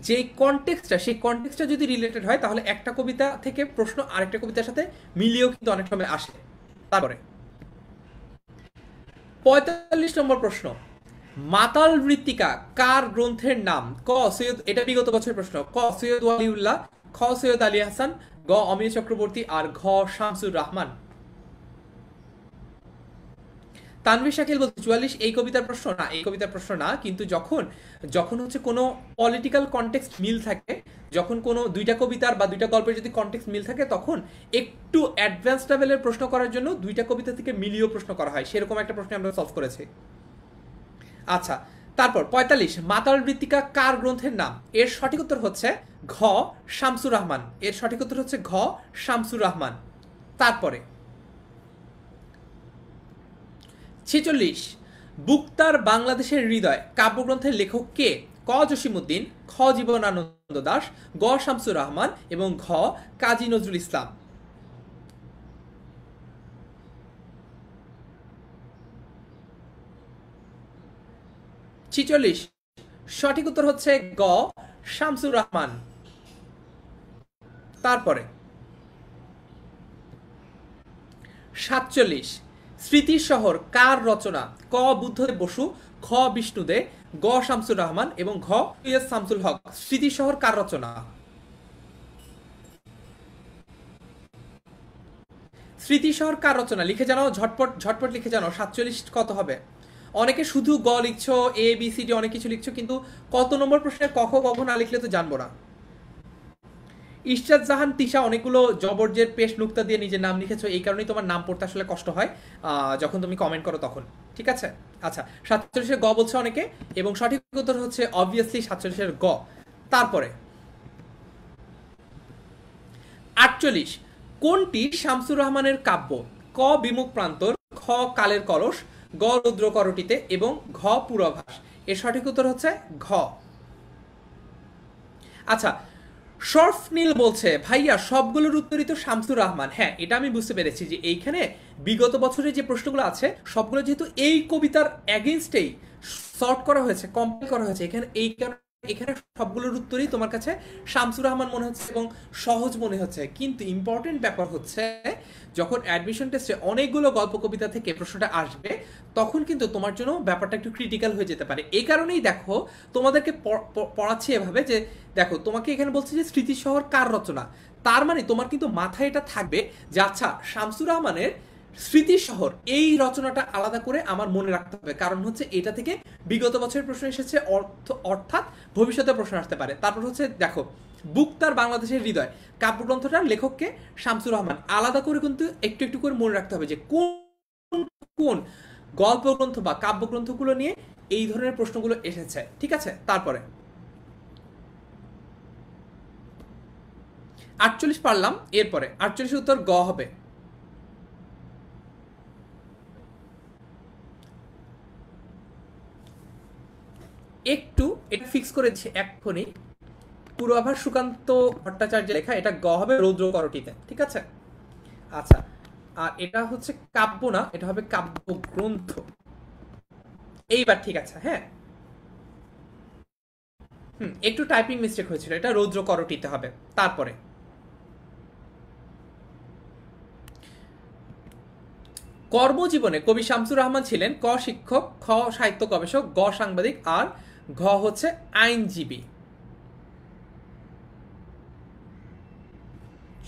যে কনটেক্সটটা, সেই কনটেক্সটটা যদি রিলেটেড হয় তাহলে একটা কবিতা থেকে প্রশ্ন আরেকটা কবিতার সাথে মিলিয়েও কিন্তু অনেক সময় আসে। তারপরে 45 নম্বর প্রশ্ন, মাতাল মৃত্তিকা কার গ্রন্থের নাম? ক সৈয়দ, এটা বিগত বছরের প্রশ্ন, ক সৈয়দ ওয়ালিউল্লাহ, খ সৈয়দ আলী হাসান, গ অমিয় চক্রবর্তী আর ঘ শামসুর রহমান। তানভীর শাকিল বলছে 44 এই কবিতার প্রশ্ন না, এই কবিতার প্রশ্ন না, কিন্তু যখন যখন হচ্ছে কোনো পলিটিক্যাল কনটেক্সট মিল থাকে, যখন কোনো দুইটা কবিতার বা দুইটা গল্পের যদি কনটেক্সট মিল থাকে, তখন একটু অ্যাডভান্স লেভেলের প্রশ্ন করার জন্য দুইটা কবিতা থেকে মিলিয়েও প্রশ্ন করা হয়, সেরকম একটা প্রশ্ন আমরা সলভ করেছি। আচ্ছা, তারপর 45, মাতাল মৃত্তিকা কার গ্রন্থের নাম? এর সঠিক উত্তর হচ্ছে ঘ শামসুর রহমান, এর সঠিক উত্তর হচ্ছে ঘ শামসুর রহমান। তারপরে 46, বুকতার বাংলাদেশের হৃদয় কাব্যগ্রন্থের লেখক কে? ক জসিমউদ্দিন, খ জীবনানন্দ দাশ, গ শামসুর রহমান এবং ঘ কাজী নজরুল ইসলাম। 46 সঠিক উত্তর হচ্ছে গ শামসুর রহমান। তারপরে 47, স্মৃতির শহর কার রচনা? ক বুদ্ধদেব বসু, খ বিষ্ণুদে, গ শামসুর রহমান এবং ঘ সৈয়দ শামসুল হক। স্মৃতির শহর কার রচনা? স্মৃতির শহর কার রচনা লিখে জানাও, ঝটপট ঝটপট লিখে জানাও। 47 কত হবে? অনেকে শুধু গ লিখছো, এ বি সি ডি অনেক কিছু লিখছো, কিন্তু কত নম্বর প্রশ্নের ক খ গ ঘ না লিখলে তো জানবো না। ইশরাত জাহান তিশা অনেকগুলো জবরজের পেশ নুক্তা দিয়ে নিজের নাম লিখেছো, এই কারণেই তোমার নাম পড়তে আসলে কষ্ট হয় যখন তুমি কমেন্ট করো তখন। ঠিক আছে, আচ্ছা 47-এর গ বলছে অনেকে, এবং সঠিক উত্তর হচ্ছে অবভিয়াসলি 47-এর গ। তারপরে 48, কোনটি শামসুর রহমানের কাব্য? ক বিমুখ প্রান্তর, খ কালের কলস, গ রুদ্র করটিতে এবং ঘ পূর্বাভাস। এর সঠিক উত্তর হচ্ছে ঘ। আচ্ছা, শর্ফ নীল বলছে ভাইয়া সবগুলোর উত্তরই তো শামসুর রহমান। হ্যাঁ, এটা আমি বুঝতে পেরেছি যে এইখানে বিগত বছরের যে প্রশ্নগুলো আছে সবগুলো যেহেতু এই কবিতার অ্যাগেইনস্টেই সর্ট করা হয়েছে, কম্পাইল করা হয়েছে, এখানে এই কারণে এখানে সবগুলোর উত্তরই তোমার কাছে শামসুর রহমান মনে হচ্ছে এবং সহজ মনে হচ্ছে। কিন্তু ইম্পর্টেন্ট ব্যাপার হচ্ছে যখন অ্যাডমিশন টেস্টে অনেকগুলো গল্প কবিতা থেকে প্রশ্নটা আসবে, তখন কিন্তু তোমার জন্য ব্যাপারটা একটু ক্রিটিক্যাল হয়ে যেতে পারে। এই কারণেই দেখো তোমাদেরকে পড়াচ্ছি এভাবে যে দেখো তোমাকে এখানে বলছে যে স্মৃতি শহর কার রচনা, তার মানে তোমার কিন্তু মাথায় এটা থাকবে যে আচ্ছা শামসুর রহমানের স্মৃতি শহর এই রচনাটা আলাদা করে আমার মনে রাখতে হবে, কারণ হচ্ছে এটা থেকে বিগত বছরের প্রশ্ন এসেছে, অর্থাৎ ভবিষ্যতে প্রশ্ন আসতে পারে। তারপর হচ্ছে দেখো বুক তার বাংলাদেশের হৃদয় কাব্যগ্রন্থটার লেখককে শামসুর রহমান, আলাদা করে কিন্তু একটু একটু করে মনে রাখতে হবে যে কোন কোন গল্পগ্রন্থ বা কাব্যগ্রন্থগুলো নিয়ে এই ধরনের প্রশ্নগুলো এসেছে। ঠিক আছে, তারপরে 48 পারলাম, এরপরে 48 উত্তর গ হবে। একটু এটা ফিক্স করেছি এক্ষুনি। পূর্বাভাস সুকান্ত ভট্টাচার্যের লেখা, এটা গ হবে রৌদ্র করটিতে, ঠিক আছে। আচ্ছা, আর এটা হচ্ছে কাব্য না, এটা হবে কাব্যগ্রন্থ। এইবার ঠিক আছে, হ্যাঁ। একটু টাইপিং মিস্টেক হয়েছিল, এটা রৌদ্র করটিতে হবে। তারপরে কর্মজীবনে কবি শামসুর রহমান ছিলেন ক শিক্ষক, খ সাহিত্য গবেষক, গ সাংবাদিক, আর ঘ হচ্ছে আইনজীবী।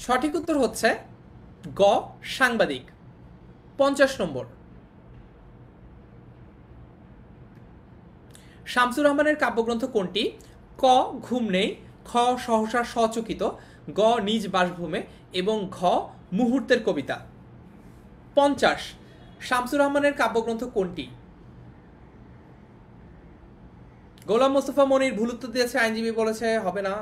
সঠিক উত্তর হচ্ছে গ সাংবাদিক। 50 নম্বর, শামসুর রহমানের কাব্যগ্রন্থ কোনটি? ক ঘুম নেই, খ সহসা সচকিত, গ নিজ বাসভূমে, এবং ঘ মুহূর্তের কবিতা। 50, শামসুর রহমানের কাব্যগ্রন্থ কোনটি? গোলাম মোস্তফা মনির ভুল উত্তর দিয়েছে, আইনজীবী বলেছে হবে না।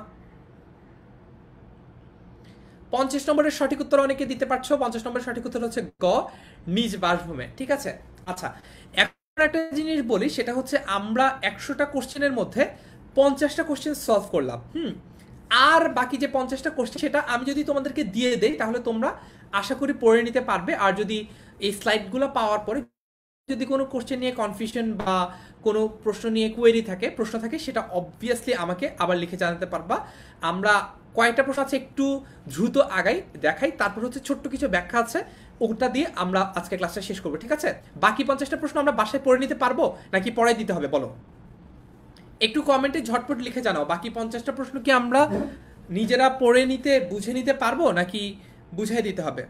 50 নম্বরের সঠিক উত্তর অনেকে দিতে পারছো। 50 নম্বরের সঠিক উত্তর হচ্ছে গ নিজ বাসভূমে, ঠিক আছে। আচ্ছা, এখন একটা জিনিস বলি, সেটা হচ্ছে আমরা 100টা কোশ্চেনের মধ্যে 50টা কোশ্চেন সলভ করলাম। আর বাকি যে 50টা কোশ্চেন, সেটা আমি যদি তোমাদেরকে দিয়ে দেই তাহলে তোমরা আশা করি পড়ে নিতে পারবে। আর যদি এই স্লাইডগুলো পাওয়ার পরে যদি কোনো কোশ্চেন নিয়ে কনফিউশন বা কোনো প্রশ্ন নিয়ে প্রশ্ন থাকে, সেটা অবভিয়াসলি আমাকে আবার লিখে জানাতে পারবা। আমরা কয়েকটা প্রশ্ন আছে, একটু দ্রুত আগাই দেখাই, তারপর হচ্ছে ছোট্ট কিছু ব্যাখ্যা আছে, ওটা দিয়ে আমরা আজকে ক্লাসটা শেষ করবো, ঠিক আছে। বাকি 50টা প্রশ্ন আমরা বাসায় পড়ে নিতে পারবো নাকি পড়াই দিতে হবে বলো? একটু কমেন্টে ঝটপট লিখে জানাও, বাকি 50টা প্রশ্ন কি আমরা নিজেরা পড়ে নিতে বুঝে নিতে পারবো নাকি বুঝাই দিতে হবে?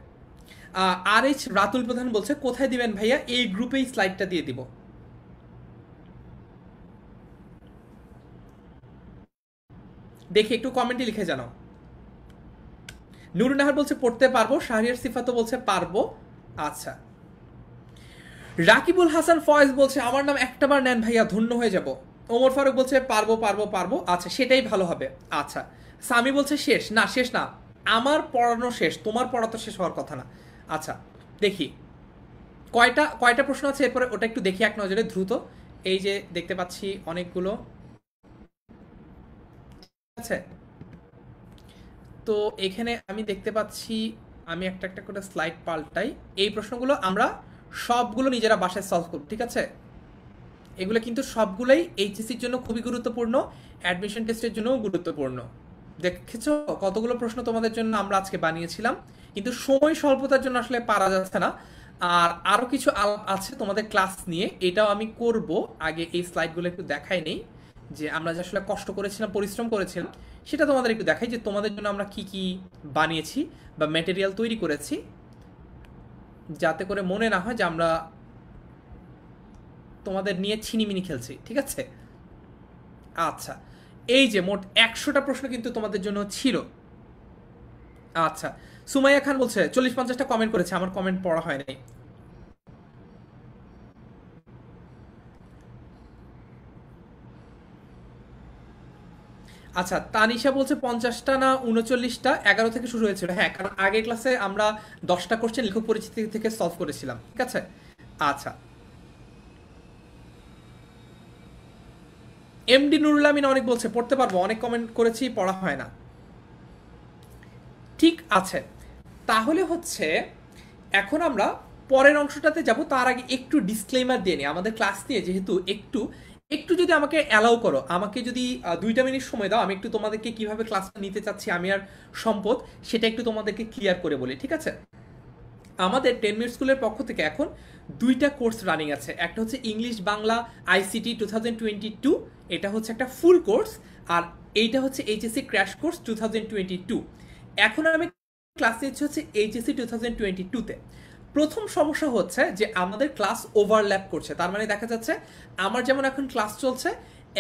আর এইচ রাতুল প্রধান বলছে কোথায় দিবেন ভাইয়া? এই গ্রুপেই স্লাইডটা দিয়ে দিব। দেখি একটু কমেন্টে লিখে জানাও। নুরুন নাহার বলছে পড়তে পারবো, শাহরিয়ার সিফাতো বলছে পারবো। আচ্ছা, রাকিবুল হাসান ফয়েজ বলছে আমার নাম একটাবার নেন ভাইয়া, ধন্য হয়ে যাব। ওমর ফারুক বলছে পারবো পারবো পারবো, আচ্ছা সেটাই ভালো হবে। আচ্ছা, সামি বলছে শেষ না, শেষ না, আমার পড়ানো শেষ, তোমার পড়া তো শেষ হওয়ার কথা না। আচ্ছা দেখি কয়টা কয়টা প্রশ্ন আছে এরপরে, ওটা একটু দেখি এক নজরে দ্রুত। এই যে দেখতে পাচ্ছি অনেকগুলো আছে, তো এখানে আমি দেখতে পাচ্ছি, আমি একটা একটা করে স্লাইড পাল্টাই। এই প্রশ্নগুলো আমরা সবগুলো নিজেরা বাসায় সলভ করব, ঠিক আছে। এগুলো কিন্তু সবগুলোই এইচএসসির জন্য খুবই গুরুত্বপূর্ণ, অ্যাডমিশন টেস্টের জন্যও গুরুত্বপূর্ণ। দেখেছো কতগুলো প্রশ্ন তোমাদের জন্য আমরা আজকে বানিয়েছিলাম, কিন্তু সময় স্বল্পতার জন্য আসলে পারা যাচ্ছে না। আর আরো কিছু আছে তোমাদের ক্লাস নিয়ে, এটাও আমি করব। আগে এই স্লাইডগুলো একটু দেখাই নেই, যে আমরা যে আসলে কষ্ট করেছিলাম, পরিশ্রম করেছিলাম, সেটা তোমাদের একটু দেখাই, যে তোমাদের জন্য আমরা কি কি বানিয়েছি বা ম্যাটেরিয়াল তৈরি করেছি, যাতে করে মনে না হয় যে আমরা তোমাদের নিয়ে ছিনিমিনি খেলছি, ঠিক আছে। আচ্ছা, এই যে মোট 100টা প্রশ্ন কিন্তু তোমাদের জন্য ছিল। আচ্ছা, সুমাইয়া খান বলছে 40-50টা কমেন্ট করেছে, আমার কমেন্ট পড়া হয় নাই। আচ্ছা, তানিশা বলছে 50টা না 39টা, 11 থেকে শুরু হয়েছিল। হ্যাঁ, কারণ আগের ক্লাসে আমরা 10টা কোশ্চেন লেখক পরিচিতি থেকে সলভ করেছিলাম, ঠিক আছে। আচ্ছা, এমডি নুরুল আমিন অনেক বলছে পড়তে পারবো, অনেক কমেন্ট করেছি, পড়া হয় না। ঠিক আছে, তাহলে হচ্ছে এখন আমরা পরের অংশটাতে যাব। তার আগে একটু ডিসক্লেমার দিয়ে নিই আমাদের ক্লাস নিয়ে, যেহেতু একটু একটু যদি আমাকে অ্যালাউ করো, আমাকে যদি 2টা মিনিট সময় দাও, আমি একটু তোমাদেরকে কিভাবে ক্লাসটা নিতে চাচ্ছি আমি আর সম্পদ, সেটা একটু তোমাদেরকে ক্লিয়ার করে বলি, ঠিক আছে। আমাদের 10 মিনিট স্কুলের পক্ষ থেকে এখন 2টা কোর্স রানিং আছে। একটা হচ্ছে ইংলিশ বাংলা আইসিটি 2022, এটা হচ্ছে একটা ফুল কোর্স। আর এইটা হচ্ছে এইচএসসি ক্র্যাশ কোর্স 2022। এখন আমি ক্লাস নিচ্ছি হচ্ছে এইচএসসি 2022-তে। প্রথম সমস্যা হচ্ছে যে আমাদের ক্লাস ওভারল্যাপ করছে, তার মানে দেখা যাচ্ছে আমার যেমন এখন ক্লাস চলছে,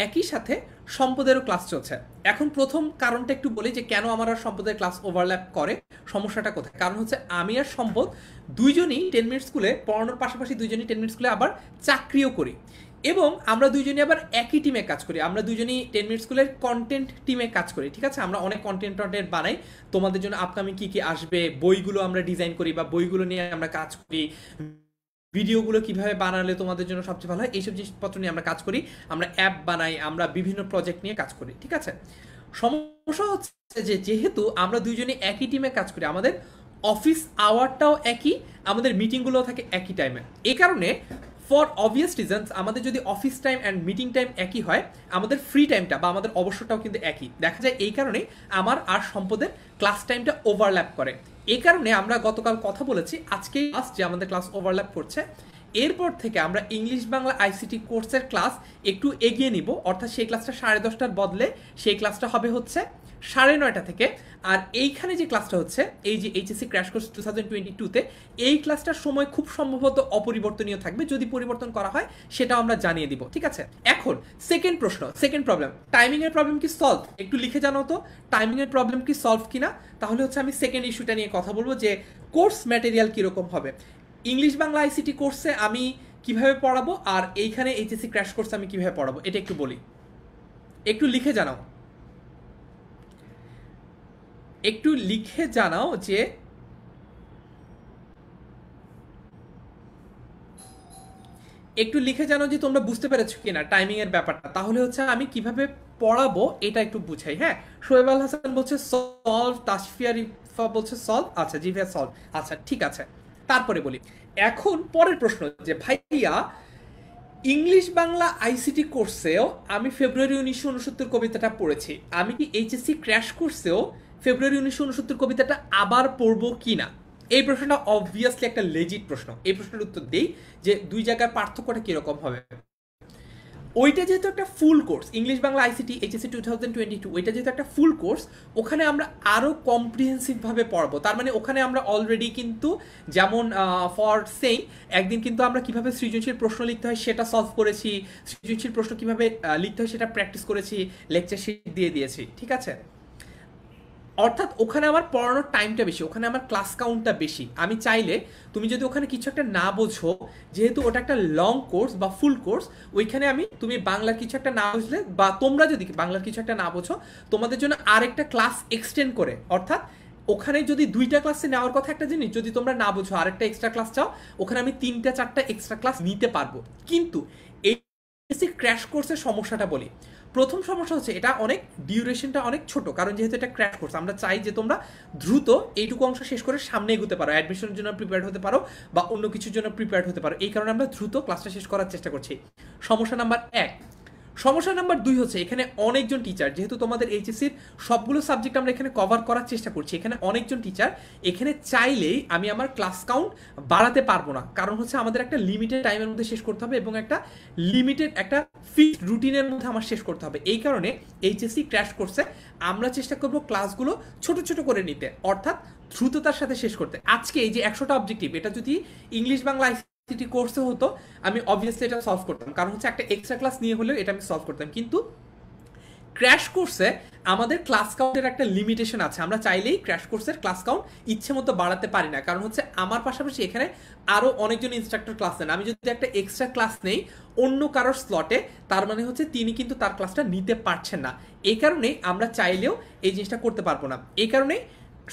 একই সাথে সম্পদেরও ক্লাস চলছে। এখন প্রথম কারণটা একটু বলি যে কেন আমার আর সম্পদের ক্লাস ওভারল্যাপ করে, সমস্যাটা কোথায়। কারণ হচ্ছে আমি আর সম্পদ দুইজনই 10 মিনিট স্কুলে পড়ানোর পাশাপাশি দুইজনই 10 মিনিট স্কুলে আবার চাকরিও করি, এবং আমরা দুইজনই আবার একই টিমে কাজ করি। আমরা দুইজনই 10 মিনিট স্কুলের কন্টেন্ট টিমে কাজ করি, ঠিক আছে। আমরা অনেক কন্টেন্ট বানাই তোমাদের জন্য, আপকামিং কি কি আসবে, বইগুলো আমরা ডিজাইন করি বা বইগুলো নিয়ে আমরা কাজ করি, ভিডিওগুলো কিভাবে বানালে তোমাদের জন্য সবচেয়ে ভালো হয়, এইসব জিনিসপত্র নিয়ে আমরা কাজ করি। আমরা অ্যাপ বানাই, আমরা বিভিন্ন প্রজেক্ট নিয়ে কাজ করি, ঠিক আছে। সমস্যা হচ্ছে যে যেহেতু আমরা দুইজনে একই টিমে কাজ করি, আমাদের অফিস আওয়ারটাও একই, আমাদের মিটিংগুলো থাকে একই টাইমে। এই কারণে ফর অবভিয়াস রিজনস আমাদের যদি office time and meeting time একই হয়, আমাদের ফ্রি টাইমটা বা আমাদের অবসরটাও কিন্তু একই দেখা যায়। এই কারণেই আমার আর সম্পদের ক্লাস টাইমটা ওভারল্যাপ করে। এই কারণে আমরা গতকাল কথা বলেছি আজকে ক্লাস যে আমাদের ক্লাস ওভারল্যাপ করছে, এরপর থেকে আমরা ইংলিশ বাংলা আইসিটি কোর্সের ক্লাস একটু এগিয়ে নিব, অর্থাৎ সেই ক্লাসটা 10:30টার বদলে সেই ক্লাসটা হবে হচ্ছে 9:30 থেকে। আর এইখানে যে ক্লাসটা হচ্ছে এই যে এইচএসসি ক্র্যাশ কোর্স 2022-তে, এই ক্লাসটার সময় খুব সম্ভবত অপরিবর্তনীয় থাকবে, যদি পরিবর্তন করা হয় সেটাও আমরা জানিয়ে দিব, ঠিক আছে? এখন সেকেন্ড প্রশ্ন, সেকেন্ড প্রবলেম, টাইমিং এর প্রবলেম কি সলভ? একটু লিখে জানাও তো টাইমিং এর প্রবলেম কি সলভ কিনা। তাহলে হচ্ছে আমি সেকেন্ড ইস্যুটা নিয়ে কথা বলবো যে কোর্স ম্যাটেরিয়াল কিরকম হবে। ইংলিশ বাংলা আইসিটি কোর্সে আমি কিভাবে পড়াবো আর এইখানে এইচএসসি ক্র্যাশ কোর্সে আমি কিভাবে পড়াবো এটা একটু বলি, একটু লিখে জানাও, একটু লিখে জানাও যে একটু লিখে জানাও যে তোমরা বুঝতে পেরেছো কিনা টাইমিং এর ব্যাপারটা। তাহলে হচ্ছে আমি কিভাবে পড়াবো এটা একটু বুঝাই। হ্যাঁ, শোয়েব আল হাসান বলছে সলভ, তাসফিয়া রিফা বলছে সলভ, আচ্ছা জি ভাইয়া সলভ, আচ্ছা ঠিক আছে। তারপরে বলি এখন পরের প্রশ্ন যে ভাইয়া ইংলিশ বাংলা আইসিটি কোর্সেও আমি ফেব্রুয়ারি 1969 কবিতাটা পড়েছি, আমি কি এইচএসসি ক্র্যাশ কোর্সেও ফেব্রুয়ারি 1969 কবিতাটা আবার পড়বো কিনা? এই প্রশ্নটা অবভিয়াসলি একটা লেজিট প্রশ্ন। এই প্রশ্নের উত্তর দেই যে দুই জায়গার পার্থক্যটা কিরকম হবে। ওইটা যেহেতু একটা full course, English Bangla ICT HSC 2022, ওইটা যেহেতু একটা ফুল কোর্স, ওখানে আমরা আরও কম্প্রিহেন্সিভভাবে পড়বো। তার মানে ওখানে আমরা অলরেডি কিন্তু যেমন ফর সেইং একদিন কিন্তু আমরা কিভাবে সৃজনশীল প্রশ্ন লিখতে হয় সেটা সলভ করেছি, সৃজনশীল প্রশ্ন কিভাবে লিখতে হয় সেটা প্র্যাকটিস করেছি, লেকচার শিট দিয়ে দিয়েছি, ঠিক আছে? অর্থাৎ ওখানে আমার পড়ানোর টাইমটা বেশি, ওখানে আমার ক্লাস কাউন্টটা বেশি। আমি চাইলে তুমি যদি ওখানে কিছু একটা না বোঝো, যেহেতু ওটা একটা লং কোর্স বা ফুল কোর্স, ওইখানে আমি তুমি বাংলার কিছু একটা না বুঝলে বা তোমরা যদি বাংলার কিছু একটা না বোঝো, তোমাদের জন্য আরেকটা ক্লাস এক্সটেন্ড করে, অর্থাৎ ওখানে যদি 2টা ক্লাসে নেওয়ার কথা একটা জিনিস, যদি তোমরা না বুঝো আরেকটা এক্সট্রা ক্লাস চাও, ওখানে আমি 3টা 4টা এক্সট্রা ক্লাস নিতে পারবো। কিন্তু এই ক্র্যাশ কোর্সের সমস্যাটা বলি। প্রথম সমস্যা হচ্ছে এটা অনেক ডিউরেশনটা অনেক ছোট, কারণ যেহেতু এটা ক্র্যাশ কোর্স আমরা চাই যে তোমরা দ্রুত এইটুকু অংশ শেষ করে সামনে এগোতে পারো, অ্যাডমিশনের জন্য প্রিপেয়ার হতে পারো বা অন্য কিছুর জন্য প্রিপেয়ার হতে পারো। এই কারণে আমরা দ্রুত ক্লাসটা শেষ করার চেষ্টা করছি। সমস্যা নাম্বার 1। সমস্যা নাম্বার 2 হচ্ছে এখানে অনেকজন টিচার, যেহেতু তোমাদের এইচএসসির সবগুলো সাবজেক্ট আমরা এখানে কভার করার চেষ্টা করছি, এখানে অনেকজন টিচার, এখানে চাইলেই আমি আমার ক্লাস কাউন্ট বাড়াতে পারবো না। কারণ হচ্ছে আমাদের একটা লিমিটেড টাইমের মধ্যে শেষ করতে হবে এবং একটা লিমিটেড একটা ফিক্সড রুটিনের মধ্যে আমার শেষ করতে হবে। এই কারণে এইচএসসি ক্র্যাশ কোর্সে আমরা চেষ্টা করব ক্লাসগুলো ছোট ছোট করে নিতে, অর্থাৎ দ্রুততার সাথে শেষ করতে। আজকে এই যে 100টা অবজেক্টিভ, এটা যদি ইংলিশ বাংলা আইসিটি কোর্সে হতো আমি অবভিয়াসলি এটা সলভ করতাম, কারণ হচ্ছে একটা এক্সট্রা ক্লাস নিয়ে হলেও এটা আমি সলভ করতাম। কিন্তু ক্র্যাশ কোর্সে আমাদের ক্লাস কাউন্টের একটা লিমিটেশন আছে, আমরা চাইলেই ক্র্যাশ কোর্সের ক্লাস কাউন্ট ইচ্ছে মতো বাড়াতে পারি না। কারণ হচ্ছে আমার পাশাপাশি এখানে আরও অনেকজন ইনস্ট্রাক্টর ক্লাস নেন, আমি যদি একটা এক্সট্রা ক্লাস নেই অন্য কারোর স্লটে, তার মানে হচ্ছে তিনি কিন্তু তার ক্লাসটা নিতে পারছেন না। এই কারণেই আমরা চাইলেও এই জিনিসটা করতে পারবো না। এই কারণেই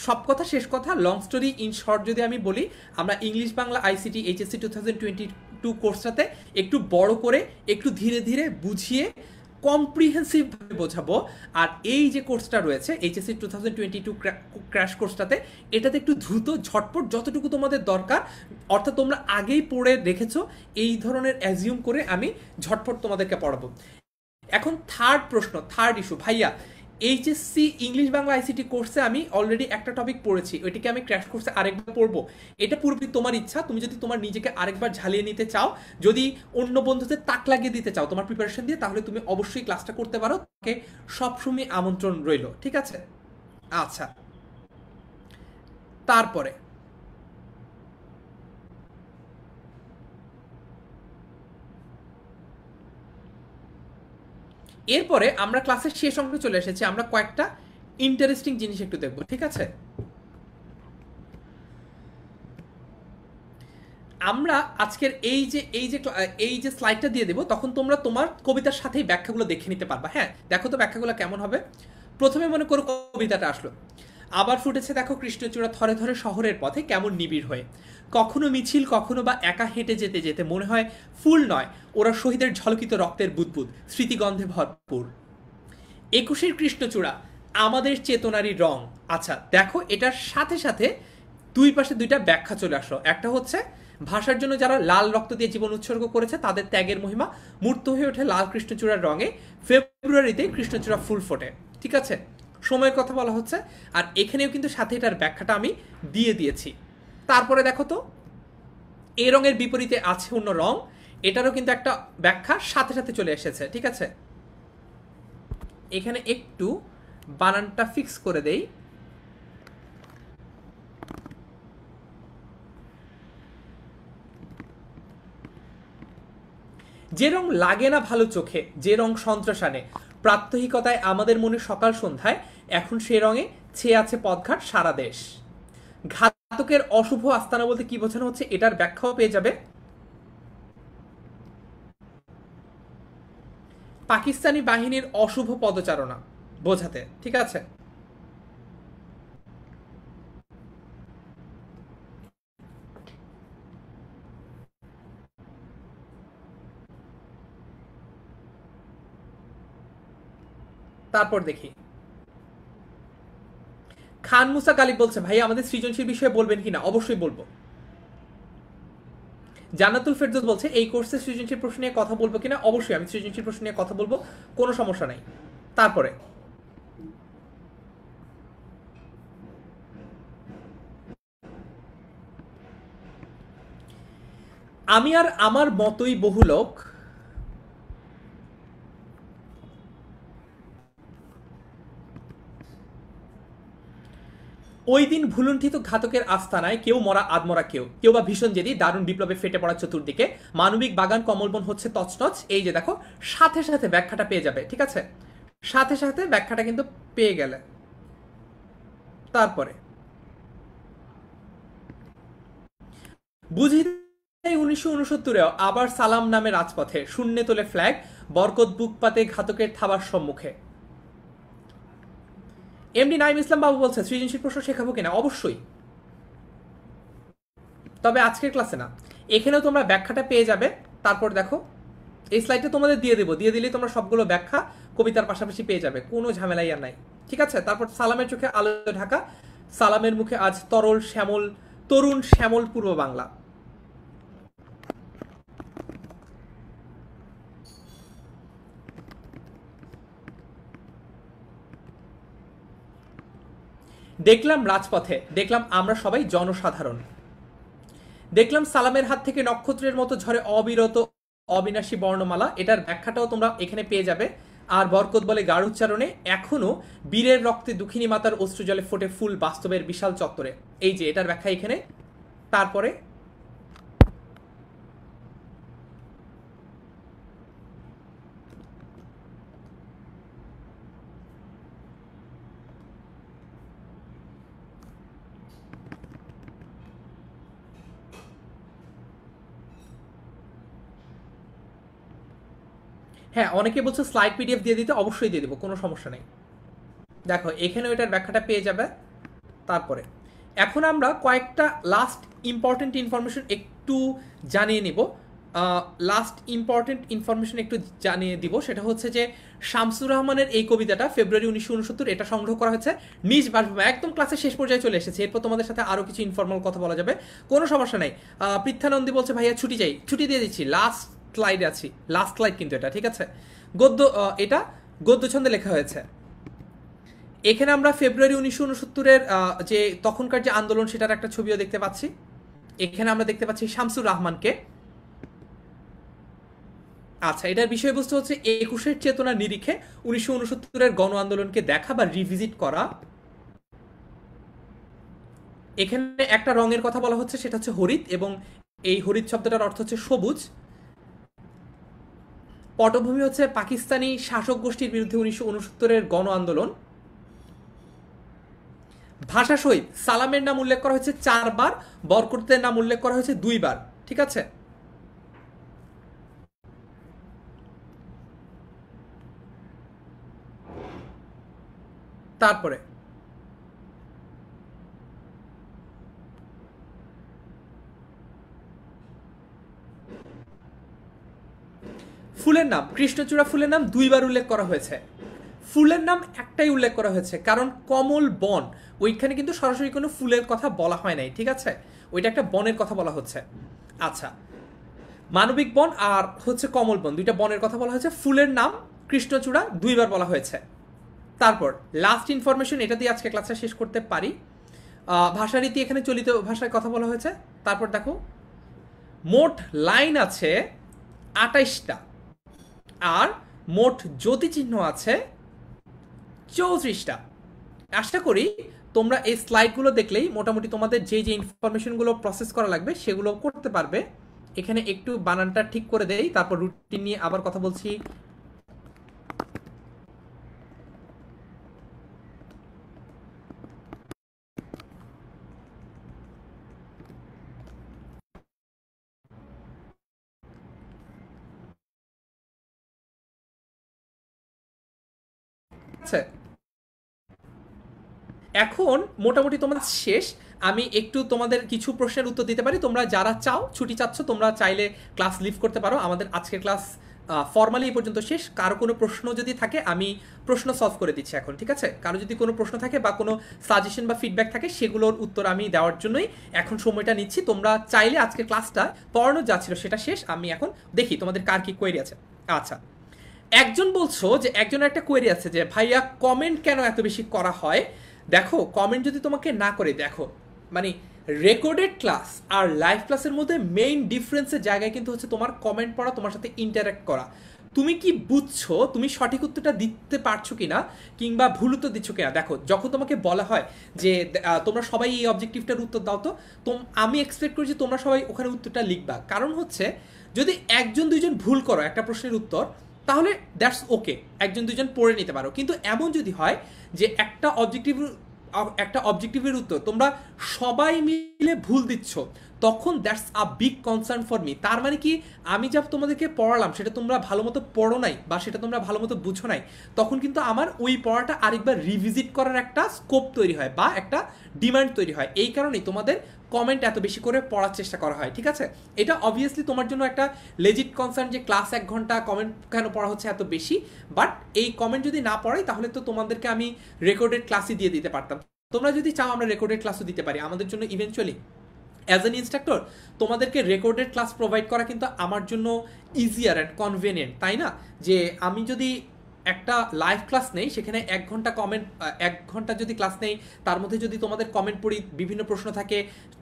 সব কথা শেষ কথা, লং স্টোরি ইন শর্ট যদি আমি বলি, আমরা ইংলিশ বাংলা আইসিটি এইচএসসি 2022 কোর্সটাতে একটু বড় করে একটু ধীরে ধীরে বুঝিয়ে কম্প্রিহেন্সিভভাবে বোঝাবো। আর এই যে কোর্সটা রয়েছে এইচএসসি 2022 ক্র্যাশ কোর্সটাতে, এটাতে একটু দ্রুত ঝটপট যতটুকু তোমাদের দরকার, অর্থাৎ তোমরা আগেই পড়ে রেখেছো এই ধরনের অ্যাজিউম করে আমি ঝটপট তোমাদেরকে পড়াবো। এখন থার্ড প্রশ্ন, থার্ড ইস্যু, ভাইয়া এইচএসসি ইংলিশ বাংলা আইসিটি কোর্সে আমি অলরেডি একটা টপিক পড়েছি, ওইটাকে আমি ক্র্যাশ কোর্সে আরেকবার পড়বো, এটা পুরোপুরি তোমার ইচ্ছা। তুমি যদি তোমার নিজেকে আরেকবার ঝালিয়ে নিতে চাও, যদি অন্য বন্ধুদের তাক লাগিয়ে দিতে চাও তোমার প্রিপারেশন দিয়ে, তাহলে তুমি অবশ্যই ক্লাসটা করতে পারো, তাকে সবসময় আমন্ত্রণ রইল, ঠিক আছে? আচ্ছা, তারপরে এরপরে আমরা ক্লাসের শেষ অংশে চলে এসেছি, আমরা কয়েকটা ইন্টারেস্টিং জিনিস একটু দেখবো, ঠিক আছে? আমরা আজকের এই যে স্লাইডটা দিয়ে দেবো, তখন তোমরা তোমার কবিতার সাথেই ব্যাখ্যাগুলো দেখে নিতে পারবা। হ্যাঁ, দেখো তো ব্যাখ্যাগুলো কেমন হবে। প্রথমে মনে করো কবিতাটা আসলো, আবার ফুটেছে দেখো কৃষ্ণচূড়া থরে থরে শহরের পথে কেমন নিবিড় হয়ে, কখনো মিছিল কখনো বা একা হেঁটে যেতে যেতে মনে হয় ফুল নয় ওরা শহীদের ঝলকিত রক্তের বুদবুদ স্মৃতিগন্ধে ভরপুর। 21-এর কৃষ্ণচূড়া আমাদের চেতনারই রং। আচ্ছা দেখো, এটার সাথে সাথে দুই পাশে দুইটা ব্যাখ্যা চলে আসলো। একটা হচ্ছে ভাষার জন্য যারা লাল রক্ত দিয়ে জীবন উৎসর্গ করেছে তাদের ত্যাগের মহিমা মূর্ত হয়ে ওঠে লাল কৃষ্ণচূড়ার রঙে, ফেব্রুয়ারিতে কৃষ্ণচূড়া ফুল ফোটে। ঠিক আছে, সময়ের কথা বলা হচ্ছে। আর এখানেও কিন্তু সাথে এটার ব্যাখ্যাটা আমি দিয়ে দিয়েছি। তারপরে দেখো তো, এই রঙের বিপরীতে আছে অন্য রং, এটারও কিন্তু একটা ব্যাখ্যা সাথে সাথে চলে এসেছে। ঠিক আছে, এখানে একটু বানানটা ফিক্স করে দেই। যে রং লাগে না ভালো চোখে, যে রং সন্ত্রাস আনে প্রাত্যহিকতায় আমাদের মনে সকাল সন্ধ্যায়, এখন সে রঙে ছেয়ে আছে পথঘাট সারা দেশ। ঘাতকের অশুভ আস্তানা বলতে কি বোঝানো হচ্ছে, এটার ব্যাখ্যাও পেয়ে যাবে। পাকিস্তানি বাহিনীর অশুভ পদচারণা বোঝাতে। ঠিক আছে, তারপর দেখি খান মুসা কালিক বলছে ভাই আমাদের সৃজনশীল বিষয়ে বলবেন কিনা। অবশ্যই বলবো। জান্নাতুল ফেরদৌস বলছে এই কোর্সে সৃজনশীল প্রশ্ন নিয়ে কথা বলবো কিনা। অবশ্যই আমি সৃজনশীল প্রশ্ন নিয়ে কথা বলবো, কোনো সমস্যা নাই। তারপরে আমি আর আমার মতোই বহু লোক ওই দিন ভুলুণ্ঠিত ঘাতকের আস্তানায়, কেউ মরা আদমরা, কেউ কেউ বা ভীষণ জেদি দারুণ বিপ্লবে ফেটে পড়া চতুর্দিকে, মানবিক বাগান কমলবন হচ্ছে তছনছ। এই যে দেখো, সাথে সাথে ব্যাখ্যাটা পেয়ে যাবে। ঠিক আছে, সাথে সাথে ব্যাখ্যাটা কিন্তু পেয়ে গেলে। তারপরে বুঝি 1969-এও আবার সালাম নামে রাজপথে শূন্যে তোলে ফ্ল্যাগ, বরকত বুক পাতে ঘাতকের থাবার সম্মুখে। এমডি নাইম ইসলাম বাবু বলছে সৃজনশীল প্রশ্ন শেখাবো কিনা। অবশ্যই, তবে আজকের ক্লাসে না। এখানেও তোমরা ব্যাখ্যাটা পেয়ে যাবে। তারপর দেখো, এই স্লাইডটা তোমাদের দিয়ে দেবো, দিয়ে দিলেই তোমরা সবগুলো ব্যাখ্যা কবিতার পাশাপাশি পেয়ে যাবে, কোনো ঝামেলাই আর নাই। ঠিক আছে, তারপর সালামের চোখে আলো ঢাকা, সালামের মুখে আজ তরল শ্যামল, তরুণ শ্যামল পূর্ব বাংলা। দেখলাম রাজপথে, দেখলাম আমরা সবাই জনসাধারণ, দেখলাম সালামের হাত থেকে নক্ষত্রের মতো ঝরে অবিরত অবিনাশী বর্ণমালা। এটার ব্যাখ্যাটাও তোমরা এখানে পেয়ে যাবে। আর বরকত বলে গাঢ় উচ্চারণে, এখনো বীরের রক্তে দুঃখিনী মাতার অশ্রু জলে ফোটে ফুল বাস্তবের বিশাল চত্বরে। এই যে এটার ব্যাখ্যা এখানে। তারপরে হ্যাঁ, অনেকে বলছে স্লাইড পিডিএফ দিয়ে দিতে। অবশ্যই দিয়ে দেবো, কোনো সমস্যা নেই। দেখো এখানেও এটার ব্যাখ্যাটা পেয়ে যাবে। তারপরে এখন আমরা কয়েকটা লাস্ট ইম্পর্টেন্ট ইনফরমেশন একটু জানিয়ে নিব। লাস্ট ইম্পর্টেন্ট ইনফরমেশন একটু জানিয়ে দিব, সেটা হচ্ছে যে শামসুর রহমানের এই কবিতাটা ফেব্রুয়ারি 1969 এটা সংগ্রহ করা হয়েছে নিজ বাসভূমি। একদম ক্লাসের শেষ পর্যায়ে চলে এসেছে, এরপর তোমাদের সাথে আরও কিছু ইনফর্মাল কথা বলা যাবে, কোনো সমস্যা নাই। পৃথ্যানন্দী বলছে ভাইয়া ছুটি চাই, ছুটি দিয়ে দিচ্ছি, লাস্ট স্লাইডে আছি, লাস্ট স্লাইড কিন্তু এটা। ঠিক আছে, গদ্য, এটা গদ্য ছন্দে লেখা হয়েছে। এখানে আমরা ফেব্রুয়ারি 1969-এর যে তখনকার যে আন্দোলন সেটার একটা ছবিও দেখতে পাচ্ছি। এখানে আমরা দেখতে পাচ্ছি শামসুর রহমানকে। আচ্ছা, এটার বিষয়বস্তু হচ্ছে 21-এর চেতনার নিরিখে 1969-এর গণ আন্দোলনকে দেখা বা রিভিজিট করা। এখানে একটা রঙের কথা বলা হচ্ছে, সেটা হচ্ছে হরিত, এবং এই হরিত শব্দটার অর্থ হচ্ছে সবুজ। পটভূমি হচ্ছে পাকিস্তানি শাসক গোষ্ঠীর বিরুদ্ধে 1969-এর গণ আন্দোলন। ভাষা সহিত সালামের নাম উল্লেখ করা হয়েছে 4 বার, বরকতের নাম উল্লেখ করা হয়েছে 2 বার। ঠিক আছে, তারপরে ফুলের নাম, কৃষ্ণচূড়া ফুলের নাম 2 বার উল্লেখ করা হয়েছে। ফুলের নাম একটাই উল্লেখ করা হয়েছে, কারণ কমল বন, ওইখানে কিন্তু সরাসরি কোনো ফুলের কথা বলা হয় নাই, ঠিক আছে? ওইটা একটা বনের কথা বলা হচ্ছে। আচ্ছা, মানবিক বন আর হচ্ছে কমল বন, দুইটা বনের কথা বলা হয়েছে। ফুলের নাম কৃষ্ণচূড়া দুইবার বলা হয়েছে। তারপর লাস্ট ইনফরমেশন, এটা দিয়ে আজকে ক্লাসটা শেষ করতে পারি। ভাষারীতি, এখানে চলিত ভাষায় কথা বলা হয়েছে। তারপর দেখো, মোট লাইন আছে 28টা, আর মোট জ্যোতিচিহ্ন আছে 34টা। আশা করি তোমরা এই স্লাইডগুলো দেখলেই মোটামুটি তোমাদের যে যে ইনফরমেশনগুলো প্রসেস করা লাগবে সেগুলো করতে পারবে। এখানে একটু বানানটা ঠিক করে দেই, তারপর রুটিন নিয়ে আবার কথা বলছি। আচ্ছা, এখন মোটামুটি তোমাদের শেষ। আমি একটু তোমাদের কিছু প্রশ্নের উত্তর দিতে পারি। তোমরা যারা চাও, ছুটি চাচ্ছ, তোমরা চাইলে ক্লাস লিভ করতে পারো। আমাদের আজকের ক্লাস ফর্মালি এই পর্যন্ত শেষ। কারো কোনো প্রশ্ন যদি থাকে, আমি প্রশ্ন সলভ করে দিচ্ছি এখন, ঠিক আছে? কারো যদি কোনো প্রশ্ন থাকে বা কোনো সাজেশন বা ফিডব্যাক থাকে, সেগুলোর উত্তর আমি দেওয়ার জন্যই এখন সময়টা নিচ্ছি। তোমরা চাইলে আজকের ক্লাসটা পড়ানো যাচ্ছিল সেটা শেষ। আমি এখন দেখি তোমাদের কার কি কোয়েরি আছে। আচ্ছা, একজন বলছো যে একজনের একটা কোয়েরি আছে যে ভাইয়া কমেন্ট কেন এত বেশি করা হয়। দেখো, কমেন্ট যদি তোমাকে না করে, দেখো মানে রেকর্ডেড ক্লাস আর লাইভ ক্লাসের মধ্যে মেইন ডিফারেন্সের জায়গায় কিন্তু হচ্ছে তোমার কমেন্ট পড়া, তোমার সাথে ইন্টারাক্ট করা। তুমি কি বুঝছো, তুমি সঠিক উত্তরটা দিতে পারছো কিনা, কিংবা ভুল উত্তর দিচ্ছ কিনা। দেখো, যখন তোমাকে বলা হয় যে তোমরা সবাই এই অবজেক্টিভটার উত্তর দাও, তো আমি এক্সপেক্ট করি যে তোমরা সবাই ওখানে উত্তরটা লিখবা। কারণ হচ্ছে যদি একজন দুইজন ভুল করো একটা প্রশ্নের উত্তর, তাহলে দ্যাটস ওকে, একজন দুজন পড়ে নিতে পারো। কিন্তু এমন যদি হয় যে একটা অবজেক্টিভের উত্তর তোমরা সবাই মিলে ভুল দিচ্ছ, তখন that's a big concern for me. তার মানে কি, আমি যা তোমাদেরকে পড়ালাম সেটা তোমরা ভালো মতো পড়ো নাই, বা সেটা তোমরা ভালো মতো বুঝো নাই। তখন কিন্তু আমার ওই পড়াটা আরেকবার রিভিজিট করার একটা স্কোপ তৈরি হয়, বা একটা ডিমান্ড তৈরি হয়। এই কারণেই তোমাদের কমেন্ট এত বেশি করে পড়ার চেষ্টা করা হয়, ঠিক আছে? এটা অবভিয়াসলি তোমার জন্য একটা লেজিট কনসার্ন যে ক্লাস 1 ঘন্টা কমেন্ট কেন পড়া হচ্ছে এত বেশি। বাট এই কমেন্ট যদি না পড়াই, তাহলে তো তোমাদেরকে আমি রেকর্ডেড ক্লাসই দিয়ে দিতে পারতাম। তোমরা যদি চাও আমরা রেকর্ডেড ক্লাসও দিতে পারি। আমাদের জন্য ইভেনচুয়ালি অ্যাজ অ্যান ইনস্ট্রাক্টর তোমাদেরকে রেকর্ডেড ক্লাস প্রোভাইড করা কিন্তু আমার জন্য ইজিয়ার অ্যান্ড কনভেনিয়েন্ট, তাই না? যে আমি যদি একটা লাইভ ক্লাস নেই, সেখানে 1 ঘন্টা কমেন্ট, 1 ঘন্টা যদি ক্লাস নেই, তার মধ্যে যদি তোমাদের কমেন্ট পড়ি, বিভিন্ন প্রশ্ন থাকে,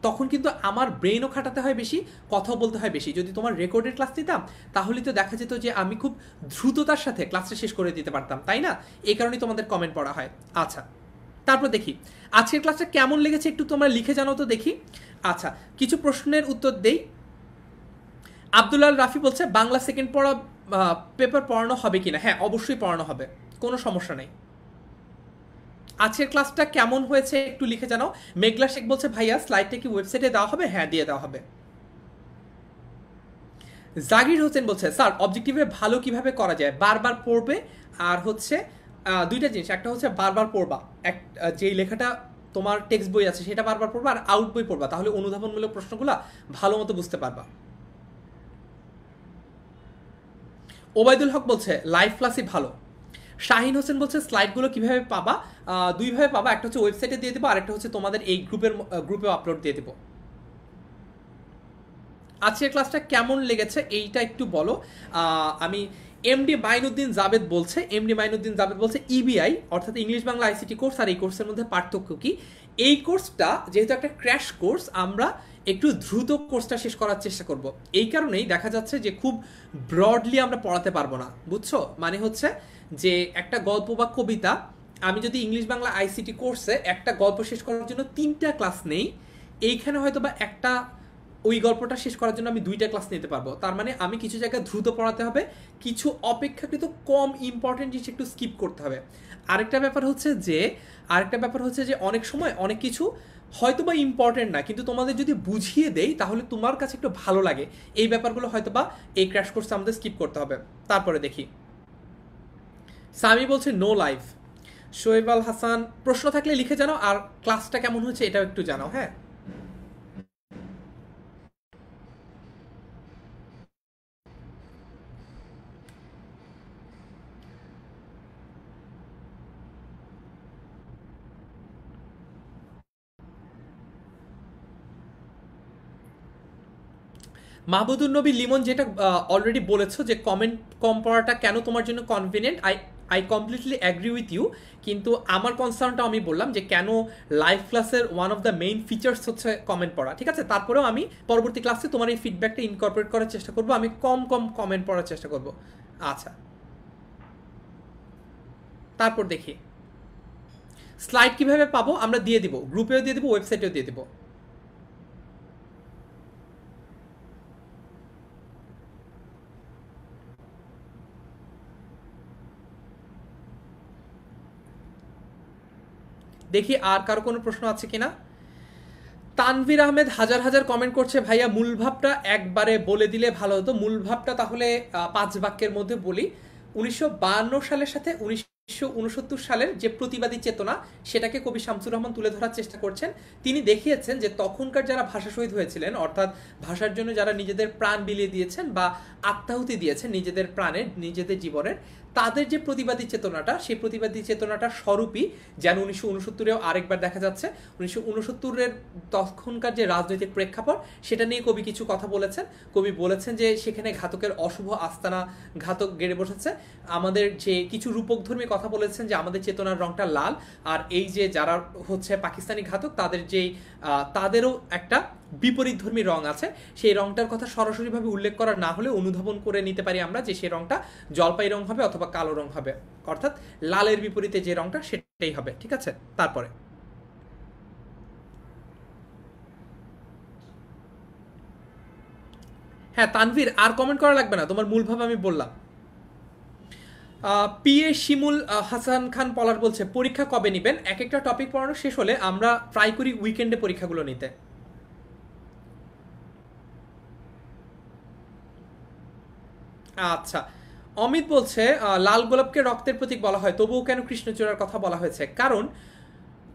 তখন কিন্তু আমার ব্রেনও খাটাতে হয় বেশি, কথাও বলতে হয় বেশি। যদি তোমার রেকর্ডেড ক্লাস নিতাম, তাহলে তো দেখা যেত যে আমি খুব দ্রুততার সাথে ক্লাসটা শেষ করে দিতে পারতাম, তাই না? এই কারণেই তোমাদের কমেন্ট পড়া হয়। আচ্ছা, তারপর দেখি আজকের ক্লাসটা কেমন লেগেছে, একটু তোমরা লিখে জানাও তো দেখি। আচ্ছা, কিছু প্রশ্নের উত্তর দেই। আব্দুল্লাহ রাফি বলছে বাংলা সেকেন্ড পড়া পেপার পড়ানো হবে কিনা। হ্যাঁ, অবশ্যই পড়ানো হবে, কোনো সমস্যা নেই। আজকের ক্লাসটা কেমন হয়েছে একটু লিখে জানাও। মেঘলা শেখ বলছে ভাইয়া স্লাইডটা কি ওয়েবসাইটে দেওয়া হবে। হ্যাঁ, দিয়ে দেওয়া হবে। জাকির হোসেন বলছে স্যার অবজেক্টিভে ভালো কিভাবে করা যায়। বারবার পড়বে, আর হচ্ছে দুইটা জিনিস, একটা হচ্ছে বারবার পড়বা, যেই লেখাটা তোমার টেক্সট বই আছে সেটা বারবার পড়বা, আর আউট বই পড়বা, তাহলে অনুধাবনমূলক প্রশ্নগুলো ভালো মতো বুঝতে পারবা। ওবায়দুল হক বলছে লাইভ ক্লাসই ভালো। শাহিন হোসেন বলছে স্লাইডগুলো কিভাবে পাবা। দুইভাবে পাবা, একটা হচ্ছে ওয়েবসাইটে দিয়ে দেবো, আর একটা হচ্ছে তোমাদের এই গ্রুপে আপলোড দিয়ে দেবো। আজকের ক্লাসটা কেমন লেগেছে এইটা একটু বলো। আমি এমডি মাইনুদ্দিন জাবেদ বলছে, ইবিআই অর্থাৎ ইংলিশ বাংলা আইসিটি কোর্স, আর এই কোর্সের মধ্যে পার্থক্য কি। এই কোর্সটা যেহেতু একটা ক্র্যাশ কোর্স, আমরা একটু দ্রুত কোর্সটা শেষ করার চেষ্টা করব। এই কারণেই দেখা যাচ্ছে যে খুব ব্রডলি আমরা পড়াতে পারবো না, বুঝছো? মানে হচ্ছে যে একটা গল্প বা কবিতা, আমি যদি ইংলিশ বাংলা আইসিটি কোর্সে একটা গল্প শেষ করার জন্য 3টা ক্লাস নেই, এইখানে হয়তো বা একটা ওই গল্পটা শেষ করার জন্য আমি 2টা ক্লাস নিতে পারবো। তার মানে আমি কিছু জায়গায় দ্রুত পড়াতে হবে, কিছু অপেক্ষাকৃত কম ইম্পর্টেন্ট জিনিস একটু স্কিপ করতে হবে। আরেকটা ব্যাপার হচ্ছে যে অনেক সময় অনেক কিছু হয়তো বা ইম্পর্টেন্ট না, কিন্তু তোমাদের যদি বুঝিয়ে দেই তাহলে তোমার কাছে একটু ভালো লাগে। এই ব্যাপারগুলো হয়তো বা এই ক্র্যাশ কোর্সে আমাদের স্কিপ করতে হবে। তারপরে দেখি, সামি বলছে নো লাইভ। শোয়েব আল হাসান, প্রশ্ন থাকলে লিখে জানাও, আর ক্লাসটা কেমন হচ্ছে এটাও একটু জানাও। হ্যাঁ, মাহবুদুর নবী লিমন যেটা অলরেডি বলেছো যে কমেন্ট কম পড়াটা কেন তোমার জন্য convenient, I completely agree with you. কিন্তু আমার কনসার্নটা আমি বললাম যে কেন লাইভ ক্লাসের one of the main features হচ্ছে কমেন্ট পড়া, ঠিক আছে? তারপরেও আমি পরবর্তী ক্লাসে তোমার এই ফিডব্যাকটা ইনকর্পোরেট করার চেষ্টা করবো, আমি কম কম কমেন্ট পড়ার চেষ্টা করব। আচ্ছা, তারপর দেখি স্লাইড কিভাবে পাবো, আমরা দিয়ে দিব, গ্রুপেও দিয়ে দিব, ওয়েবসাইটেও দিয়ে দিব। দেখি আর কারো কোনো প্রশ্ন আছে কিনা। তানভীর আহমেদ হাজার হাজার কমেন্ট করছে, ভাইয়া মূল ভাবটা একবারে বলে দিলে ভালো হতো। মূল ভাবটা তাহলে 5 বাক্যের মধ্যে বলি। 1952 সালের সাথে 1969 সালের যে প্রতিবাদী চেতনা, সেটাকে কবি শামসুর রহমান তুলে ধরার চেষ্টা করছেন। তিনি দেখিয়েছেন যে তখনকার যারা ভাষা শহীদ হয়েছিলেন, অর্থাৎ ভাষার জন্য যারা নিজেদের প্রাণ বিলিয়ে দিয়েছেন বা আত্মাহুতি দিয়েছেন নিজেদের প্রাণের, নিজেদের জীবনের, তাদের যে প্রতিবাদী চেতনাটা, সেই প্রতিবাদী চেতনাটা স্বরূপই যেন 1969-এও আরেকবার দেখা যাচ্ছে। 1969-এর তখনকার যে রাজনৈতিক প্রেক্ষাপট, সেটা নিয়ে কবি কিছু কথা বলেছেন। কবি বলেছেন যে সেখানে ঘাতকের অশুভ আস্তানা, ঘাতক গেড়ে বসেছে। আমাদের যে কিছু রূপকধর্মী কথা বলেছেন যে আমাদের চেতনার রংটা লাল, আর এই যে যারা হচ্ছে পাকিস্তানি ঘাতক, তাদের যেই তাদেরও একটা বিপরীতধর্মী রং আছে। সেই রংটার কথা সরাসরিভাবে উল্লেখ করা না হলে অনুধাবন করে নিতে পারি আমরা যে সেই রংটা জলপাই রং হবে অথবা কালো রং হবে, অর্থাৎ লালের বিপরীতে যে রংটা সেটাই হবে, ঠিক আছে? তারপরে হ্যাঁ তানভীর, আর কমেন্ট করা লাগবে না, তোমার মূলভাবে আমি বললাম। পি এ শিমুল হাসান খান পলার বলছে, পরীক্ষা কবে নেবেন? এক একটা টপিক পড়ানো শেষ হলে আমরা ট্রাই করি উইকেন্ডে পরীক্ষাগুলো নিতে। আচ্ছা, অমিত বলছে লাল গোলাপকে রক্তের প্রতীক বলা হয়, তবুও কেন কৃষ্ণচূড়ার কথা বলা হয়েছে? কারণ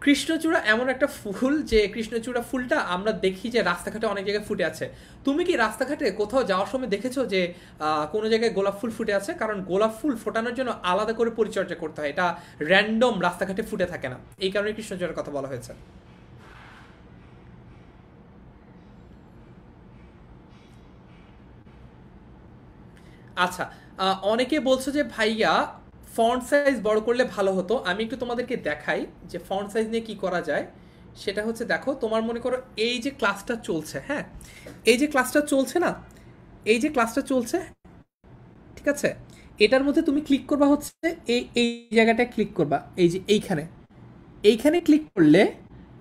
কৃষ্ণচূড়া এমন একটা ফুল যে কৃষ্ণচূড়া ফুলটা আমরা দেখি যে রাস্তাঘাটে অনেক জায়গায় ফুটে আছে। তুমি কি রাস্তাঘাটে কোথাও যাওয়ার সময় দেখেছো যে কোনো জায়গায় গোলাপ ফুল ফুটে আছে? কারণ গোলাপ ফুল ফোটানোর জন্য আলাদা করে পরিচর্যা করতে হয়, এটা র্যান্ডম রাস্তাঘাটে ফুটে থাকে না। এই কারণে কৃষ্ণচূড়ার কথা বলা হয়েছে। আচ্ছা, অনেকে বলছো যে ভাইয়া ফন্ট সাইজ বড় করলে ভালো হতো। আমি একটু তোমাদেরকে দেখাই যে ফন্ট সাইজ নিয়ে কি করা যায়। সেটা হচ্ছে, দেখো তোমার মনে করো এই যে ক্লাসটা চলছে, হ্যাঁ, এই যে ক্লাসটা চলছে না, এই যে ক্লাসটা চলছে, ঠিক আছে, এটার মধ্যে তুমি ক্লিক করবা হচ্ছে এই এই জায়গাটায় ক্লিক করবা, এই যে এইখানে, এইখানে ক্লিক করলে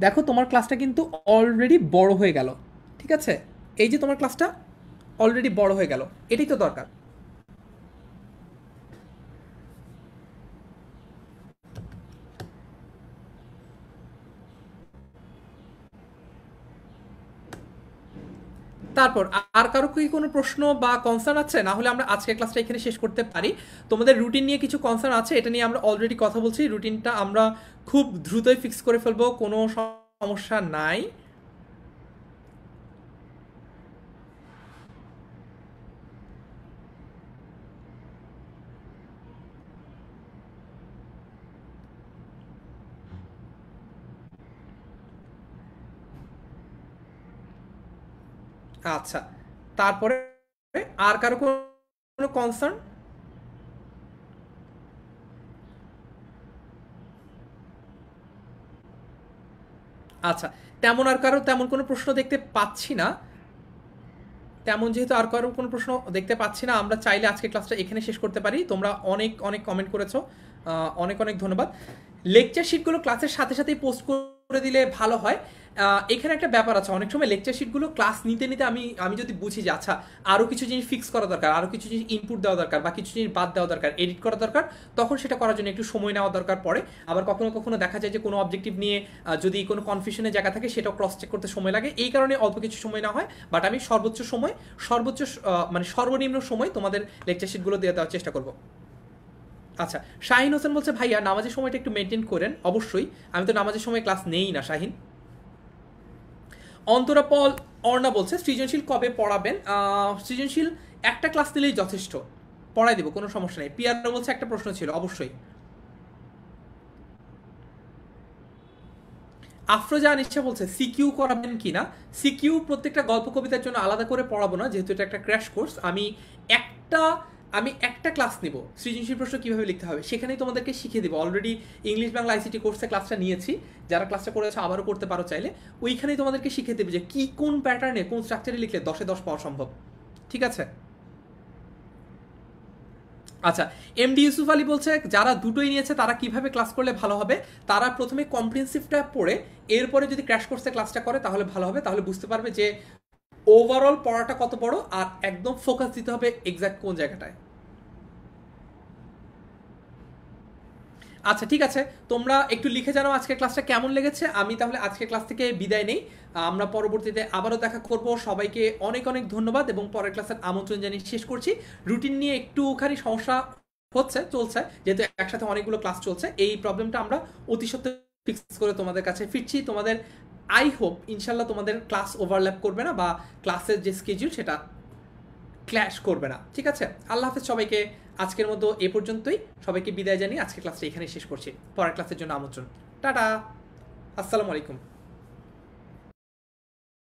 দেখো তোমার ক্লাসটা কিন্তু অলরেডি বড় হয়ে গেল, ঠিক আছে? এই যে তোমার ক্লাসটা অলরেডি বড় হয়ে গেল, এটাই তো দরকার। তারপর আর কারো কি কোনো প্রশ্ন বা কনসার্ন আছে? না হলে আমরা আজকের ক্লাসটা এখানে শেষ করতে পারি। তোমাদের রুটিন নিয়ে কিছু কনসার্ন আছে, এটা নিয়ে আমরা অলরেডি কথা বলছি। রুটিনটা আমরা খুব দ্রুতই ফিক্স করে ফেলবো, কোনো সমস্যা নাই। আচ্ছা, তারপরে আর কারো কোনো কনসার্ন? আচ্ছা, তেমন আর কারো তেমন কোনো প্রশ্ন দেখতে পাচ্ছি না। তেমন যেহেতু আর কারো কোনো প্রশ্ন দেখতে পাচ্ছি না, আমরা চাইলে আজকে ক্লাসটা এখানে শেষ করতে পারি। তোমরা অনেক অনেক কমেন্ট করেছো, অনেক অনেক ধন্যবাদ। লেকচার শিটগুলো ক্লাসের সাথে সাথেই পোস্ট করে দিলে ভালো হয়। এখানে একটা ব্যাপার আছে, অনেক সময় লেকচার শিটগুলো ক্লাস নিতে নিতে আমি আমি যদি বুঝি যে আচ্ছা আরও কিছু জিনিস ফিক্স করা দরকার, আরও কিছু জিনিস ইনপুট দেওয়া দরকার, বা কিছু জিনিস বাদ দেওয়া দরকার, এডিট করা দরকার, তখন সেটা করার জন্য একটু সময় নেওয়া দরকার পড়ে। আবার কখনো কখনো দেখা যায় যে কোনো অবজেক্টিভ নিয়ে যদি কোনো কনফিউশনের জায়গা থাকে, সেটাও ক্রস চেক করতে সময় লাগে, এই কারণে অল্প কিছু সময় না হয়। বাট আমি সর্বোচ্চ সময়, সর্বোচ্চ মানে সর্বনিম্ন সময় তোমাদের লেকচার শিটগুলো দিয়ে দেওয়ার চেষ্টা করবো। আচ্ছা, শাহিন হোসেন বলছে, ভাইয়া নামাজের সময়টা একটু মেনটেন করেন। অবশ্যই, আমি তো নামাজের সময় ক্লাস নেই না শাহিন। অন্তরা পল অর্ণা বলছে, সৃজনশীল কবে পড়াবেন? সৃজনশীল একটা ক্লাস নিলেই যথেষ্ট, পড়াই দেবো, কোনো সমস্যা নেই। পিয়ারো বলছে একটা প্রশ্ন ছিল, অবশ্যই। আফরোজা আনিশা বলছে সিকিউ করাবেন কিনা। সিকিউ প্রত্যেকটা গল্প কবিতার জন্য আলাদা করে পড়াবো না, যেহেতু এটা একটা ক্র্যাশ কোর্স। একটা আমি একটা ক্লাস নিব সৃজনশীল প্রশ্ন কিভাবে লিখতে হবে, সেখানেই তোমাদেরকে শিখিয়ে দেবো। অলরেডি ইংলিশ বাংলা আইসিটি কোর্সে ক্লাসটা নিয়েছি, যারা ক্লাসটা করেছে আবারও করতে পারো চাইলে। ওইখানেই তোমাদেরকে শিখিয়ে দেবে যে কি কোন প্যাটার্নে কোন স্ট্রাকচারে লিখলে 10-এ 10 পাওয়া সম্ভব। ঠিক আছে? আচ্ছা, এমডি ইউসুফ আলী বলছে যারা দুটোই নিয়েছে তারা কিভাবে ক্লাস করলে ভালো হবে। তারা প্রথমে কম্প্রিহেন্সিভটা পড়ে এরপরে যদি ক্র্যাশ কোর্সে ক্লাসটা করে তাহলে ভালো হবে। তাহলে বুঝতে পারবে যে ওভারঅল পড়াটা কত বড়, আর একদম ফোকাস দিতে হবে এক্সাক্ট কোন জায়গাটায়। আচ্ছা ঠিক আছে, তোমরা একটু লিখে জানাও আজকের ক্লাসটা কেমন লেগেছে। আমি তাহলে আজকের ক্লাস থেকে বিদায় নেই, আমরা পরবর্তীতে আবারও দেখা করব। সবাইকে অনেক অনেক ধন্যবাদ এবং পরের ক্লাসের আমন্ত্রণ জানিয়ে শেষ করছি। রুটিন নিয়ে একটুখানি সমস্যা চলছে, যেহেতু একসাথে অনেকগুলো ক্লাস চলছে। এই প্রবলেমটা আমরা অতি সত্ত্বর ফিক্স করে তোমাদের কাছে ফিরছি। তোমাদের আই হোপ ইনশাল্লাহ তোমাদের ক্লাস ওভারল্যাপ করবে না, বা ক্লাসের যে স্কেডিউল সেটা ক্ল্যাশ করবে না। ঠিক আছে, আল্লাহ হাফেজ সবাইকে। আজকের মতো এ পর্যন্তই, সবাইকে বিদায় জানিয়ে আজকের ক্লাসটা এখানে শেষ করছি। পরের ক্লাসের জন্য আমন্ত্রণ। টাটা, আসসালামু আলাইকুম।